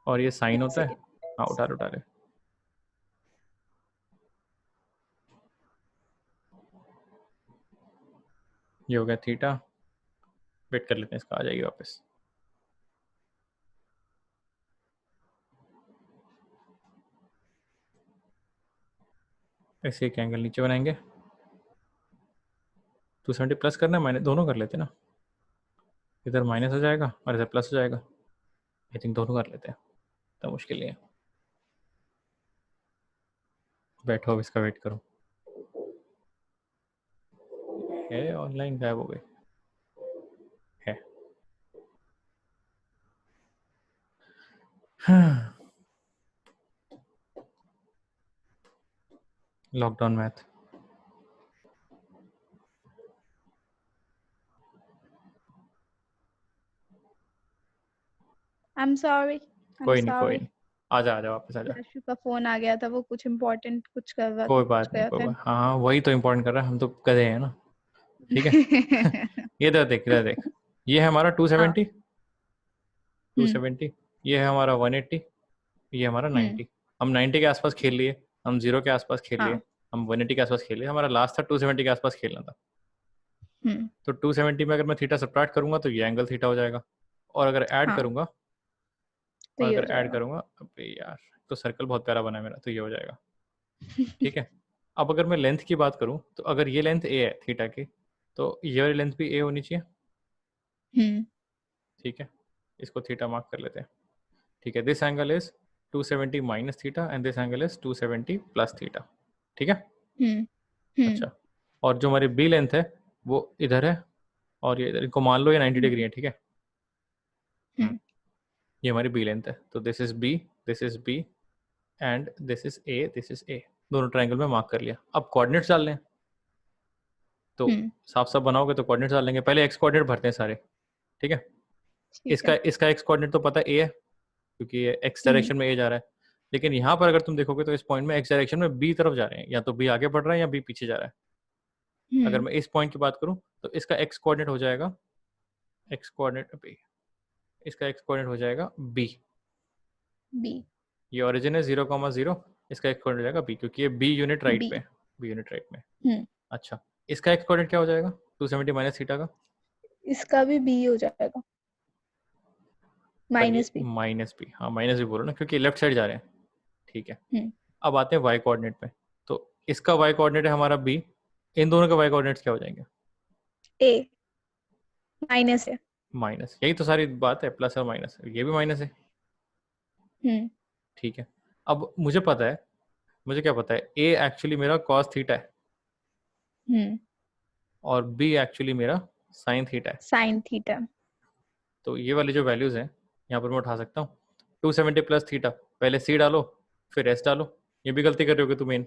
और ये साइन होता है। हाँ उठा ले। ये हो गया थीटा। वेट कर लेते हैं, इसका आ जाएगी वापस। ऐसे एक एंगल नीचे बनाएंगे। 270 प्लस करना है, माइनस दोनों कर लेते हैं ना। इधर माइनस हो जाएगा और इधर प्लस हो जाएगा। आई थिंक दोनों कर लेते हैं, तो मुश्किल नहीं है। बैठो, अब इसका वेट करो। है ऑनलाइन, गायब हो गई है। Lockdown math. I'm sorry. कोई नहीं, आजा वापस आजा। यशु का फोन आ गया था, वो कुछ इम्पोर्टेंट कुछ कर रहा था। कोई बात नहीं। हाँ वही तो इम्पोर्टेंट कर रहा है, हम तो गधे हैं ना। ठीक है। ये देख, ये है हमारा 270 270, ये है हमारा 180, ये हमारा 90। हम 90 के आसपास खेल लिए, हम 0 के आसपास खेल लिए, हम 180 के आसपास खेल लिए, हमारा लास्ट था 270 के आसपास खेलना था। तो 270 में अगर मैं थीटा सब्ट्रैक्ट करूंगा तो ये एंगल थीटा हो जाएगा, और अगर ऐड करूंगा तो और अगर ऐड करूंगा, अबे यार तो सर्कल बहुत प्यारा बना है मेरा, तो ये हो जाएगा। ठीक है, अब अगर मैं लेंथ की बात करूं तो अगर ये लेंथ ए है थीटा की, तो ये वाली लेंथ भी ए होनी चाहिए। ठीक है, इसको थीटा मार्क कर लेते हैं। ठीक है, this angle is 270 minus theta and this angle is 270 plus theta. ठीक है। अच्छा, और जो हमारी बी लेंथ है वो इधर है और ये इधर, इनको मान लो ये 90 डिग्री है। ठीक है, ये हमारी बी लेंथ है, तो this is B and this is A, दोनों ट्रायंगल में मार्क कर लिया। अब कोऑर्डिनेट्स डाल लें, तो साफ साफ बनाओगे तो कोऑर्डिनेट्स डाल लेंगे। पहले एक्स कोऑर्डिनेट भरते हैं सारे। ठीक है, इसका एक्स कोऑर्डिनेट तो पता ए है क्योंकि ये एक्स डायरेक्शन में ए जा रहा है, लेकिन यहाँ पर अगर तुम देखोगे तो इस पॉइंट में एक्स डायरेक्शन में बी तरफ जा रहे हैं, या तो बी आगे बढ़ रहा है या बी पीछे जा रहा है। अगर मैं इस पॉइंट की बात करूं तो इसका एक्स कोऑर्डिनेट हो जाएगा, एक्स कोऑर्डिनेट इसका एक्स कोऑर्डिनेट हो जाएगा बी। ये ओरिजिन है 0,0, इसका एक्स कोऑर्डिनेट हो जाएगा बी, क्योंकि ये बी यूनिट राइट पे, बी यूनिट राइट में। अच्छा, इसका एक्स कोऑर्डिनेट क्या हो जाएगा 270 माइनस थीटा का? इसका भी बी हो जाएगा, माइनस बी। हाँ माइनस बी बोलो ना, क्योंकि लेफ्ट साइड जा रहे हैं। ठीक है, अब आते हैं वाई कोऑर्डिनेट पे। तो इसका वाई कोऑर्डिनेट है हमारा बी, इन दोनों के वाई कोऑर्डिनेट्स क्या हो जाएंगे? ए माइनस है, माइनस, यही तो सारी बात है, प्लस और माइनस, ये भी माइनस है। ठीक है, अब मुझे पता है, मुझे क्या पता है, ए एक्चुअली मेरा कॉस थीटा है और बी एक्चुअली मेरा साइन थीटा है। साइन थीटा, तो ये वाली जो वैल्यूज हैं यहाँ पर मैं उठा सकता हूँ। 270 प्लस थीटा, पहले सी डालो फिर एस डालो। ये भी गलती कर रहे होगे तुम मेन,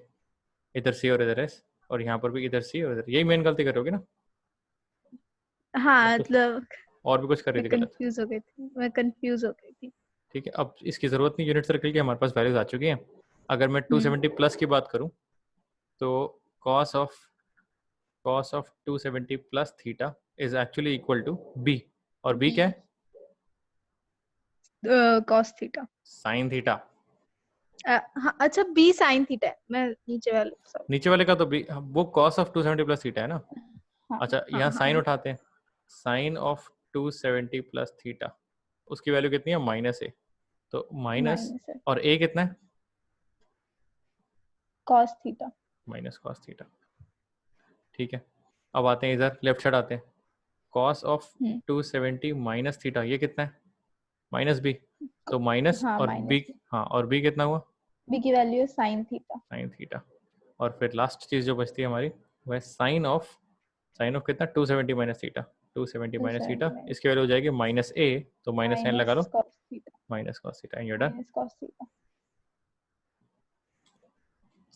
इधर सी और इधर एस, और यहाँ पर भी इधर सी और इधर, यही मेन गलती कर रहे होगे ना? हाँ मतलब और भी कुछ कर रही थी गलत? कंफ्यूज हो गई थी, मैं कंफ्यूज हो गई थी। ठीक है, अब इसकी जरूरत नहीं यूनिट सर्कल की, हमारे पास वैल्यूज आ चुकी हैं। अगर मैं 270 प्लस की बात करूं तो cos of 270 plus theta is actually equal to B, और बी क्या है? cos theta, sine theta. हाँ अच्छा, बी साइन थीटा है, मैं नीचे वाले का तो बी, वो cos ऑफ 270 प्लस थीटा है ना। अच्छा, यहाँ साइन उठाते हैं, साइन ऑफ 270 प्लस थीटा, उसकी वैल्यू कितनी है? माइनस ए, तो माइनस और ए कितना है? cos theta, minus cos theta. ठीक है, अब आते हैं इधर लेफ्ट साइड आते हैं, cos ऑफ 270 माइनस थीटा, ये कितना है? माइनस बी, तो माइनस और बी, हाँ और बी कितना हुआ? बी की वैल्यू है साइन थीटा। और फिर लास्ट चीज जो बचती है हमारी वह साइन ऑफ कितना? 270 माइनस थीटा, 270 माइनस थीटा, इसकी वैल्यू हो जाएगी माइनस ए, तो माइनस साइन लगा लो, माइनस कॉस थीटा, ये डन।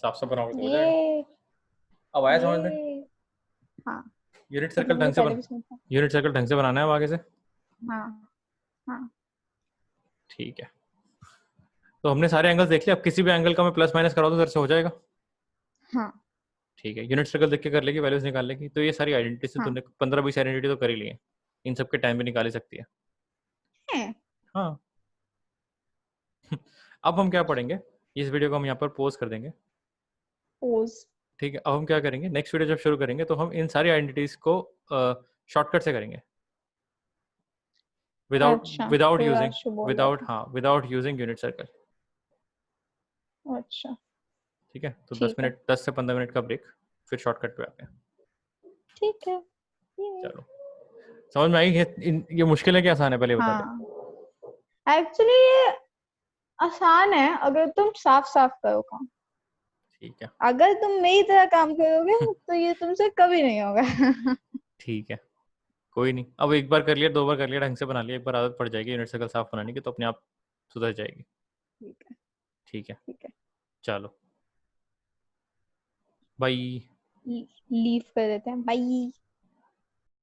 साफ साफ बनाओगे तो हो जाएगा। अब आया समझ में? हाँ, यूनिट सर्कल ढंग से बनाना है अब आगे से। हाँ ठीक है, तो हमने सारे एंगल्स देख लिया, अब किसी भी एंगल का मैं प्लस माइनस करा दो, से हो जाएगा। हाँ ठीक है, यूनिट सर्कल देख के कर लेगी, वैल्यूज निकाल लेगी। तो ये सारी आइडेंटिटी से तुमने 15-20 आइडेंटिटी तो कर ही ली है, इन सब के टाइम भी निकाल ही सकती है। हाँ अब हम क्या पढ़ेंगे, इस वीडियो को हम यहाँ पर पोज कर देंगे। ठीक है, अब हम क्या करेंगे, नेक्स्ट वीडियो जब शुरू करेंगे तो हम इन सारी आइडेंटिटीज को शॉर्टकट से करेंगे, विदाउट यूजिंग यूनिट सर्कल। अच्छा ठीक है, तो 10 से 15 मिनट का ब्रेक, फिर शॉर्टकट पे आते हैं। ठीक है, चलो, समझ में आई? ये मुश्किल है कि आसान है, पहले बता दो। एक्चुअली ये आसान है अगर तुम साफ साफ करो काम। ठीक है, अगर तुम मेरी तरह काम करोगे तो ये तुमसे कभी नहीं होगा। ठीक है, कोई नहीं, अब एक बार कर लिया, 2 बार कर लिया, ढंग से बना लिया, एक बार आदत पड़ जाएगी यूनिट सर्कल साफ बनाने की, तो अपने आप सुधर जाएगी। ठीक है, चलो बाय, लीव कर देते हैं, बाय।